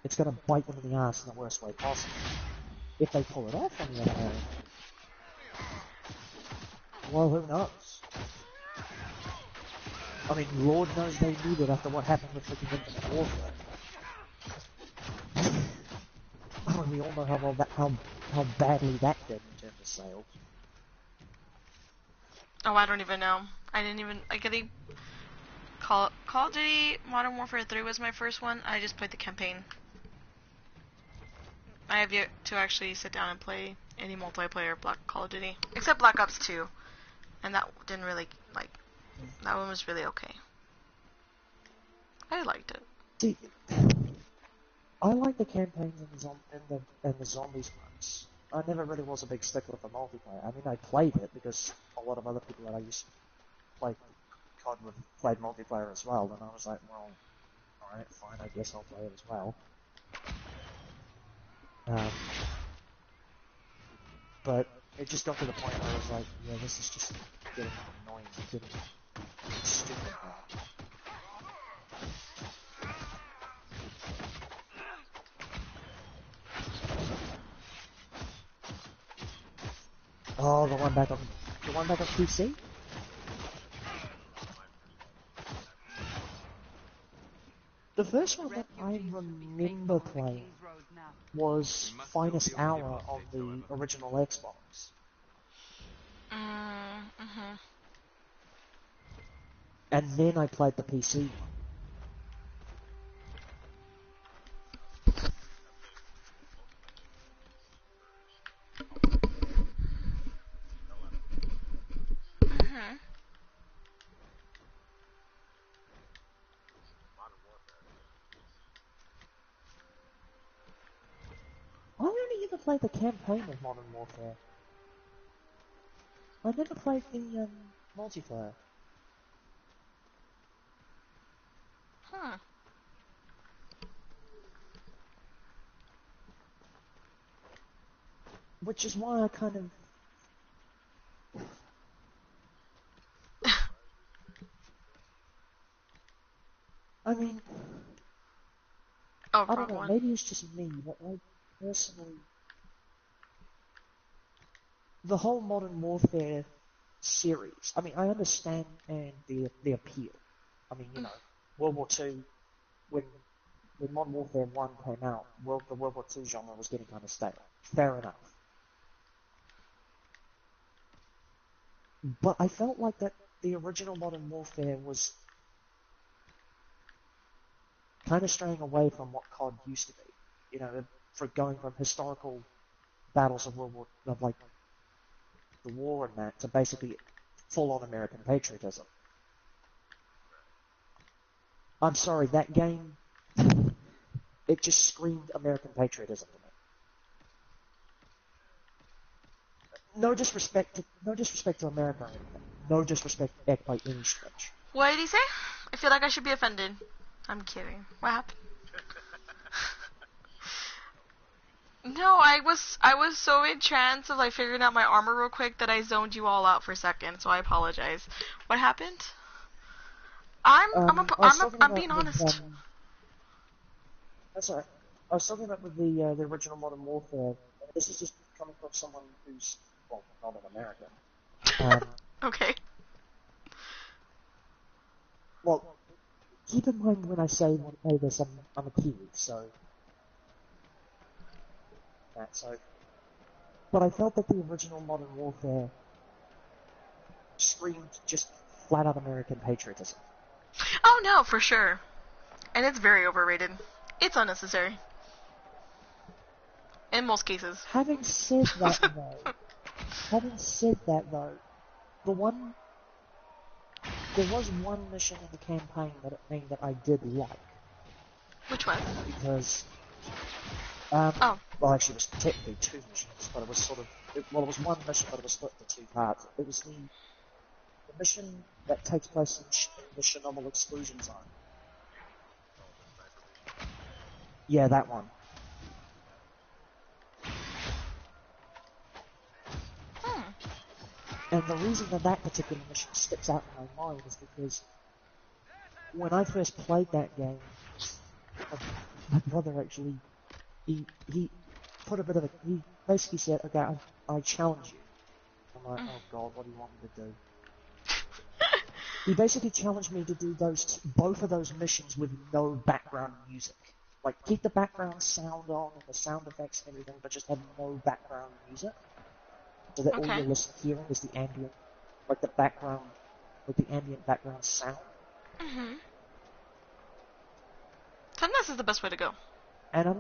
It's gonna bite them in the ass in the worst way possible. If they pull it off, on the other hand, well, who knows? I mean, Lord knows they need it after what happened with freaking Infinite Warfare. I mean, we all know how badly that did in terms of sales. Oh, I don't even know. I think Call of Duty Modern Warfare 3 was my first one. I just played the campaign. I have yet to actually sit down and play any multiplayer Call of Duty. Except Black Ops 2. And that didn't really, that one was really okay. I liked it. See, I like the campaigns and the zombies ones. I never really was a big stickler for multiplayer. I mean, I played it because a lot of other people that I used to play COD with played multiplayer as well, and I was like, well, alright, fine, I guess I'll play it as well. But it just got to the point where I was like, yeah, this is just getting annoying, getting stupid now. Oh, the one back on PC? The first one that I remember playing was Finest Hour on the original Xbox. Mm-hmm. And then I played the PC one. Mm-hmm. I only ever played the campaign of Modern Warfare. I never played the multiplayer. Huh. Which is why I kind of... I mean... Oh, I wrong don't know, one. maybe it's just me, but I personally... The whole Modern Warfare series, I mean, I understand the appeal. I mean, you know, World War II, when Modern Warfare 1 came out, the World War II genre was getting kind of stale. Fair enough. But I felt like that the original Modern Warfare was kind of straying away from what COD used to be. You know, for going from historical battles of World War, of like the war and that, to basically full-on American patriotism. I'm sorry, that game, it just screamed American patriotism to me. No disrespect to America or anything. No disrespect by any stretch. What did he say? I feel like I should be offended. I'm kidding. What happened? No, I was so in trance of like figuring out my armor real quick that I zoned you all out for a second. So I apologize. What happened? I was talking I'm about being with, honest. that's alright. I was talking about with the original Modern Warfare. This is just coming from someone who's, well, not an American. Okay. Well, keep in mind when I say this, I'm a Kiwi, so... So... But I felt that the original Modern Warfare screamed just flat-out American patriotism. Oh no, for sure. And it's very overrated. It's unnecessary. In most cases. Having said that, though, there was one mission in the campaign that I did like. Which one? Because, Oh. well, actually, it was technically two missions, but it was sort of, it was one mission, but it was split into two parts. It was the mission that takes place in the Chernobyl exclusion zone. Yeah, that one. And the reason that particular mission sticks out in my mind is because when I first played that game, my brother actually, he put a bit of he basically said, okay, I challenge you. I'm like, oh god, what do you want me to do? He basically challenged me to do both of those missions with no background music. Like, keep the background sound on and the sound effects and everything, but just have no background music. So that all you're hearing is the ambient, like the ambient background sound. Mm-hmm. Sometimes is the best way to go. And I'm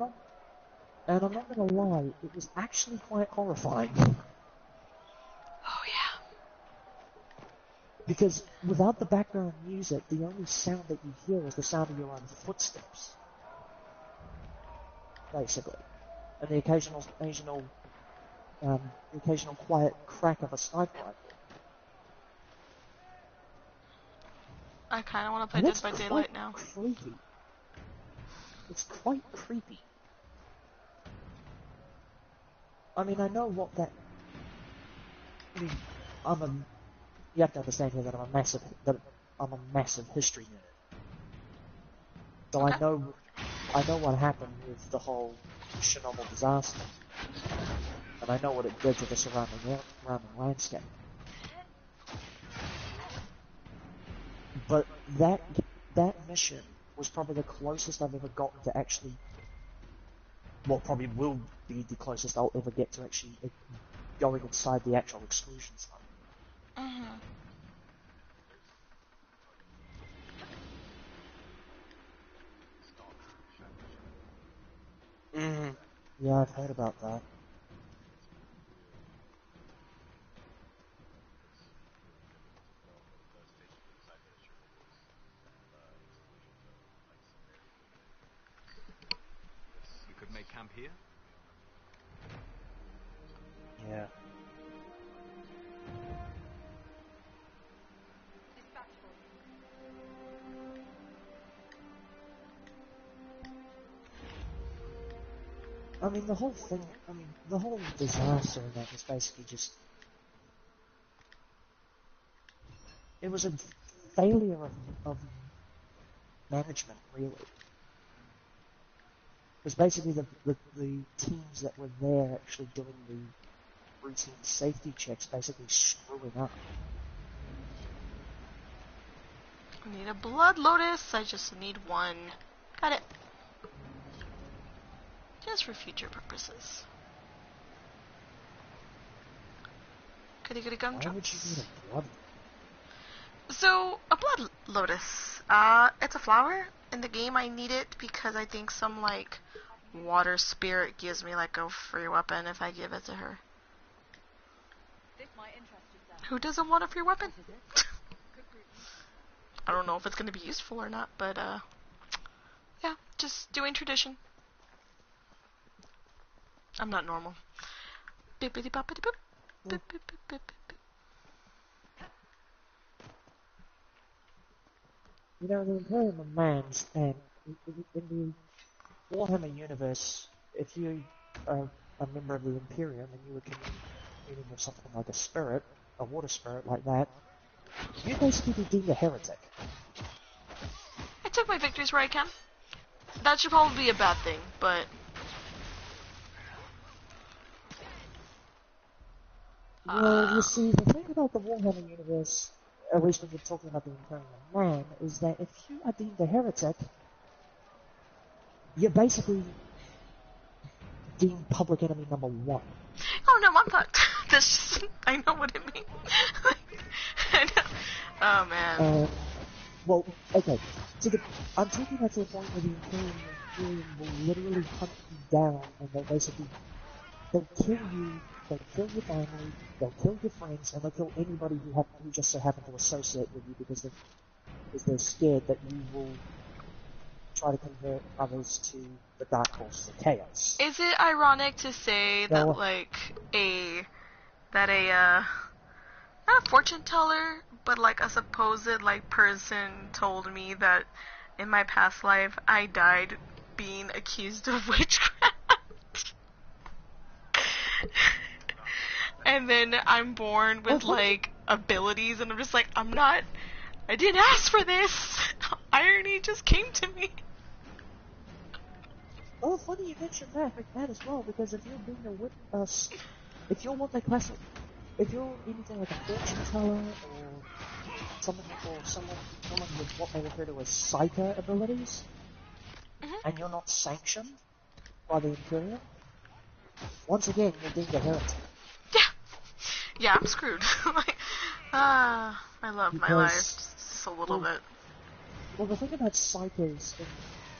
not gonna lie, it was actually quite horrifying. Oh yeah. Because without the background music, the only sound that you hear is the sound of your own footsteps. Basically. And the occasional quiet crack of a sniper rifle. I kind of want to play Dead by Daylight now. Creepy. It's quite creepy. I mean, I know what that... I mean, you have to understand here that I'm a massive history nerd. So okay. I know what happened with the whole Chernobyl disaster. And I know what it did to the surrounding landscape. But that mission was probably the closest I've ever gotten to actually... Well, probably will be the closest I'll ever get to actually going inside the actual exclusion zone. Mm-hmm. Yeah, I've heard about that. We could make camp here? Yeah. I mean, the whole disaster in that was basically just... It was a failure of management, really. It was basically the teams that were there actually doing the routine safety checks basically screwing up. I need a blood lotus. I just need one. Got it. Just for future purposes. Goody goody gumdrops. Why would you need a blood? So, a blood lotus. It's a flower. In the game, I need it because I think some, like, water spirit gives me, like, a free weapon if I give it to her. Who doesn't want a free weapon? I don't know if it's going to be useful or not, but, yeah, just doing tradition. I'm not normal. Bippity boppity boop. Boop, boop, boop, boop, boop. You know, the Imperium of Mans, and in the Warhammer universe, if you a member of the Imperium and you were communing with something like a spirit, a water spirit like that, you'd basically be deemed a heretic. I took my victories where I can. That should probably be a bad thing, but... Well, you see, the thing about the Warhammer universe, at least when you're talking about the Imperium Man, is that if you are deemed a heretic, you're basically deemed public enemy number one. Oh no, I'm fucked. This, I know what it means. I know. Oh man. Well, okay. I'm talking about to the point where the Imperium will literally hunt you down, and they'll kill you, they'll kill your family, they'll kill your friends, and they'll kill anybody who just so happen to associate with you because they're scared that you will try to convert others to the dark forces of chaos. Is it ironic to say that, like, not a fortune teller, but like a supposed, like, person told me that in my past life I died being accused of witchcraft? And then I'm born with, like, abilities, and I'm just like, I didn't ask for this! Irony just came to me. Oh, funny you mentioned that as well, because if you're being a witness, if you're anything like a fortune teller, or someone with what they refer to as psyker abilities, and you're not sanctioned by the Imperium, once again, you're deemed a heretic. Yeah, I'm screwed. Like, I love my life just a little bit. Well, the thing about psychers,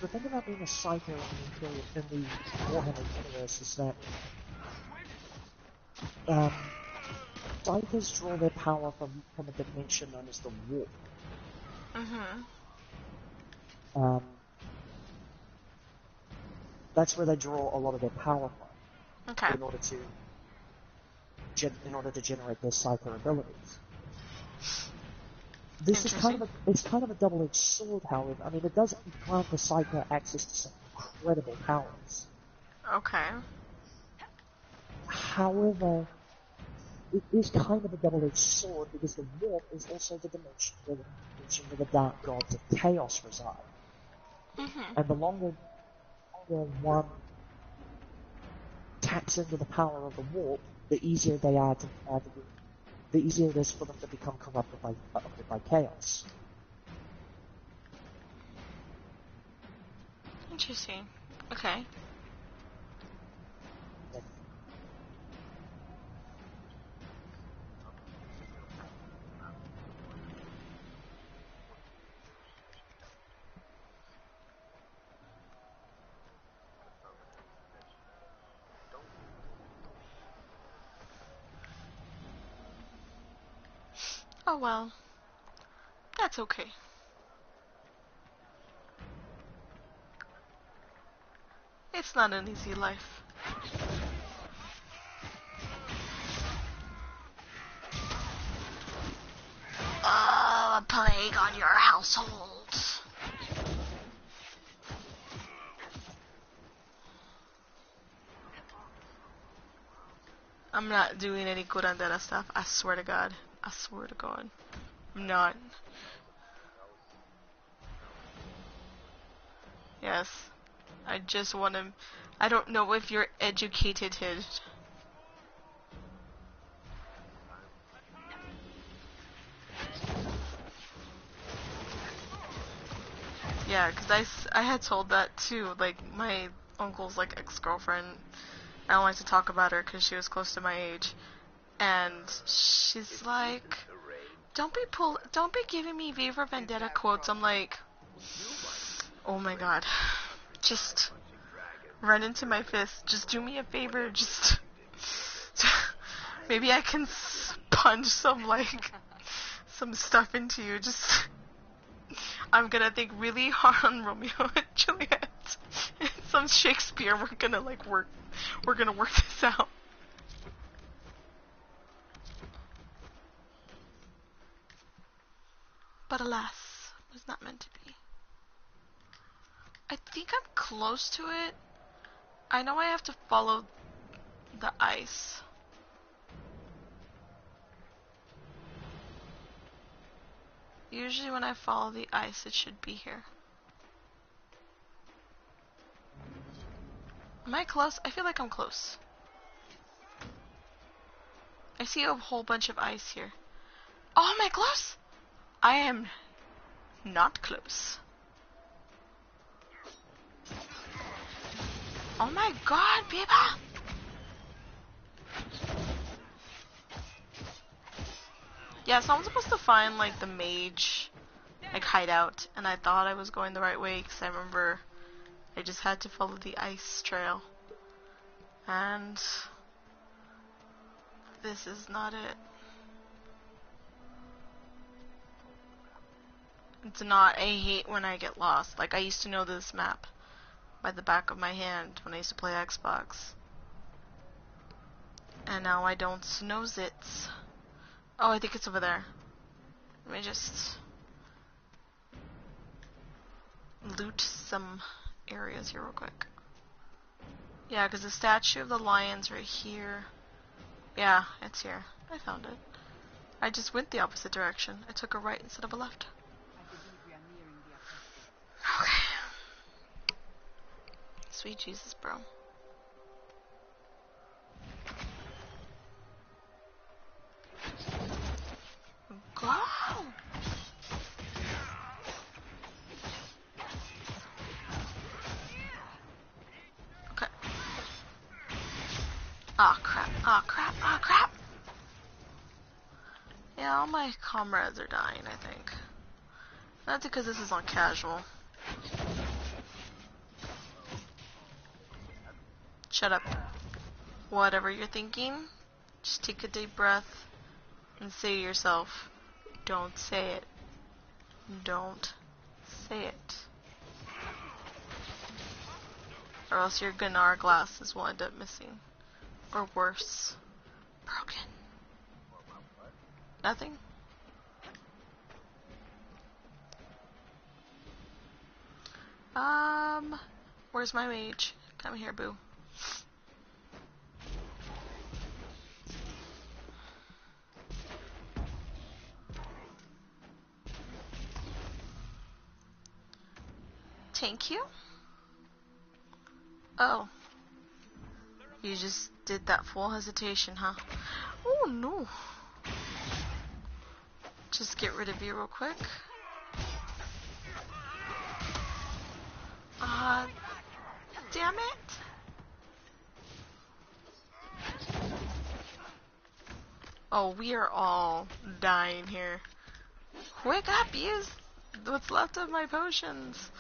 the thing about being a psyker in the Warhammer universe is that psychers draw their power from a dimension known as the warp. That's where they draw a lot of their power from. Okay. In order to generate their psyker abilities. This is kind of a double-edged sword, however. I mean, it does grant the psyker access to some incredible powers. Okay. However, it is kind of a double-edged sword because the warp is also the dimension where the dark gods of chaos reside. And the longer one taps into the power of the warp, the easier the easier it is for them to become corrupted by chaos. Interesting. Okay. Oh well. That's okay. It's not an easy life. A plague on your household. I'm not doing any good on that stuff. I swear to God. I swear to God. I'm not. Yes. I just want to... I don't know if you're educated. Yeah, because I had told that too. Like, my uncle's, like, ex-girlfriend. I don't like to talk about her because she was close to my age. And she's like, don't be giving me V for Vendetta quotes. I'm like, oh my God. Just run into my fist. Just do me a favor. Just maybe I can punch some stuff into you. Just, I'm gonna think really hard on Romeo and Juliet. Some Shakespeare. We're gonna work this out. But alas, it was not meant to be. I think I'm close to it. I know I have to follow the ice. Usually when I follow the ice, it should be here. Am I close? I feel like I'm close. I see a whole bunch of ice here. Oh, am I close? I am not close. Oh my god, baby! Yeah, so I'm supposed to find, like, the mage, like, hideout, and I thought I was going the right way, because I remember I just had to follow the ice trail. And this is not it. It's not. I hate when I get lost. Like, I used to know this map by the back of my hand when I used to play Xbox. And now I don't knows it. Oh, I think it's over there. Let me just loot some areas here real quick. Yeah, because the statue of the lion's right here. Yeah, it's here. I found it. I just went the opposite direction. I took a right instead of a left. I believe we are nearing the objective. Okay. Sweet Jesus, bro. Go! Okay. Aw, crap. Aw, crap. Aw, crap. Yeah, all my comrades are dying, I think. That's because this is on casual. Shut up. Whatever you're thinking, just take a deep breath and say to yourself, don't say it. Don't say it. Or else your Gunnar glasses will end up missing. Or worse, broken. Nothing? Where's my mage? Come here, boo. Thank you? Oh. You just did that full hesitation, huh? Oh, no. Just get rid of you real quick. Damn it. Oh, we are all dying here. Quick up, use what's left of my potions.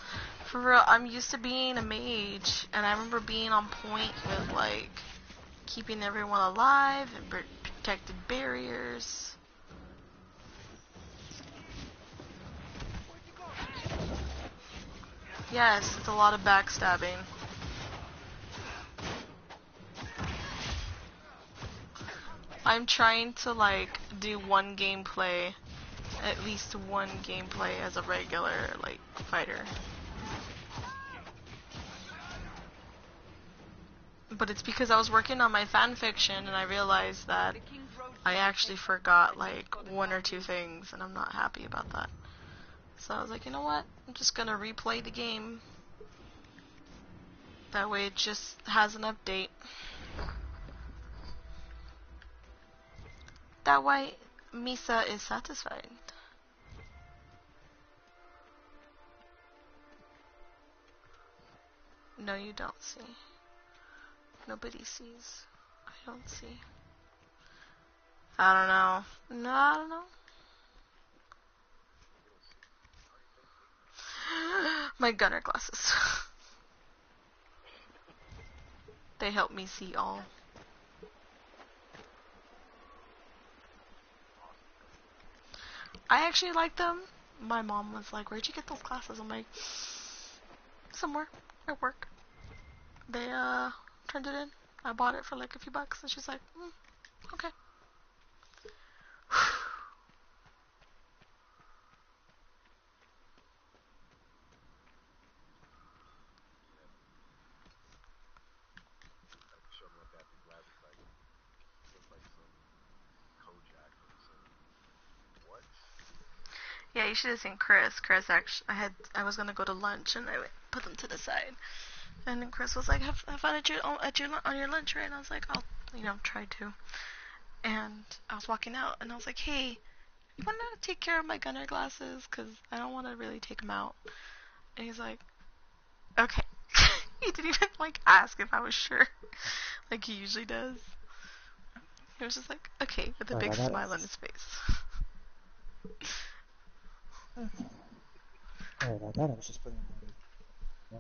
For real, I'm used to being a mage, and I remember being on point with, like, keeping everyone alive and protected barriers. Yes, it's a lot of backstabbing. I'm trying to, like, do one gameplay, at least one gameplay as a regular, like, fighter. But it's because I was working on my fanfiction and I realized that I actually forgot, like, one or two things, and I'm not happy about that. So I was like, you know what? I'm just gonna replay the game. That way it just has an update. That way Misa is satisfied. No, you don't see. Nobody sees. I don't see. I don't know. No, I don't know. My gunner glasses. They help me see all. I actually like them. My mom was like, where'd you get those glasses? I'm like, somewhere at work. They turned it in. I bought it for like a few bucks, and she's like, okay. Yeah, you should have seen Chris. Chris actually, I was gonna go to lunch and I put them to the side, and then Chris was like, "Have fun at on your lunch, right?" And I was like, "I'll try to." And I was walking out, and I was like, "Hey, you wanna take care of my gunner glasses? Cause I don't wanna really take them out." And he's like, "Okay." He didn't even like ask if I was sure, like he usually does. He was just like, "Okay," with a Sorry big about that. smile on his face. Sorry about that. I was just putting my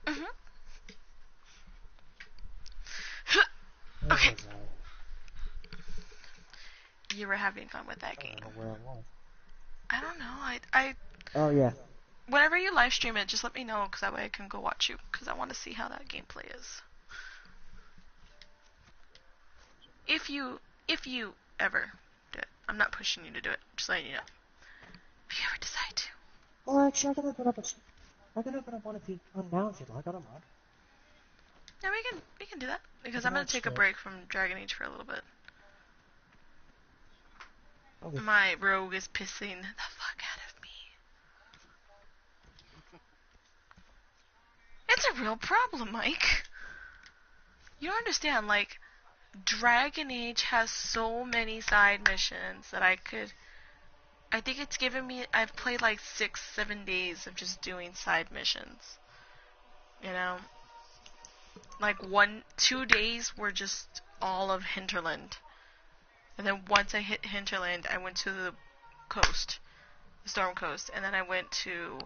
Mhm. Where Okay. was You were having fun with that I game. don't know where I was. I don't know. I Oh yeah. whenever you live stream it, just let me know, cause that way I can go watch you, cause I want to see how that gameplay is. If you ever do it, I'm not pushing you to do it. Just letting you know. If you ever decide to. Well, actually, I can open up one if you now if you'd like. I don't mind. Yeah, we can do that, because I I'm can gonna take a watch break from Dragon Age for a little bit. Okay. My rogue is pissing the fuck out of me. It's a real problem, Mike. You don't understand, like, Dragon Age has so many side missions that I think it's given me, I've played like 6-7 days of just doing side missions. You know? Like 2 days were just all of Hinterland. And then once I hit Hinterland, I went to the coast, the Storm Coast, and then I went to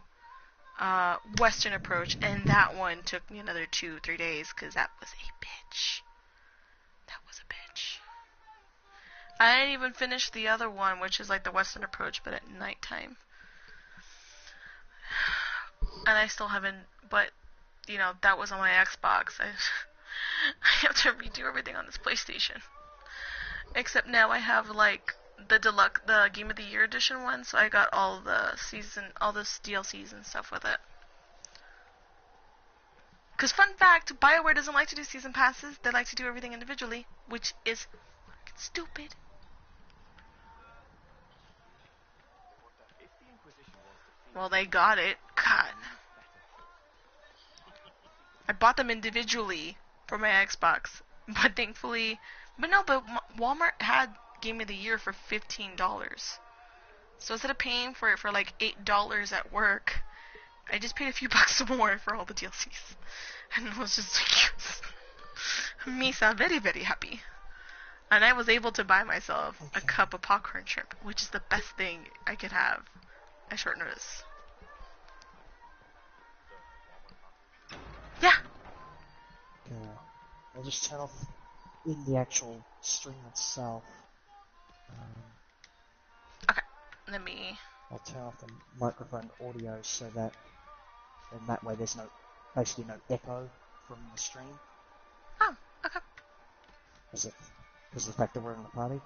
Western Approach, and that one took me another 2-3 days, because that was a bitch. That was a bitch. I didn't even finish the other one, which is like the Western Approach, but at nighttime. And I still haven't, but, that was on my Xbox. I have to redo everything on this PlayStation. Except now I have, like, the Game of the Year edition one, so I got all the DLCs and stuff with it. Because, fun fact, BioWare doesn't like to do season passes, they like to do everything individually, which is fucking stupid. If the Inquisition was defeated, Well, they got it. God. I bought them individually for my Xbox, but thankfully, but Walmart had Game of the Year for $15. So instead of paying for it for like $8 at work, I just paid a few bucks more for all the DLCs, and I was just like, Misa, very very happy. And I was able to buy myself a cup of popcorn shrimp, which is the best thing I could have at short notice. Yeah. Okay. I'll just turn off in the actual stream itself. Okay. Let me. I'll turn off the microphone audio so that then that way there's basically no echo from the stream. Oh. Okay. Because of the fact that we're in the party.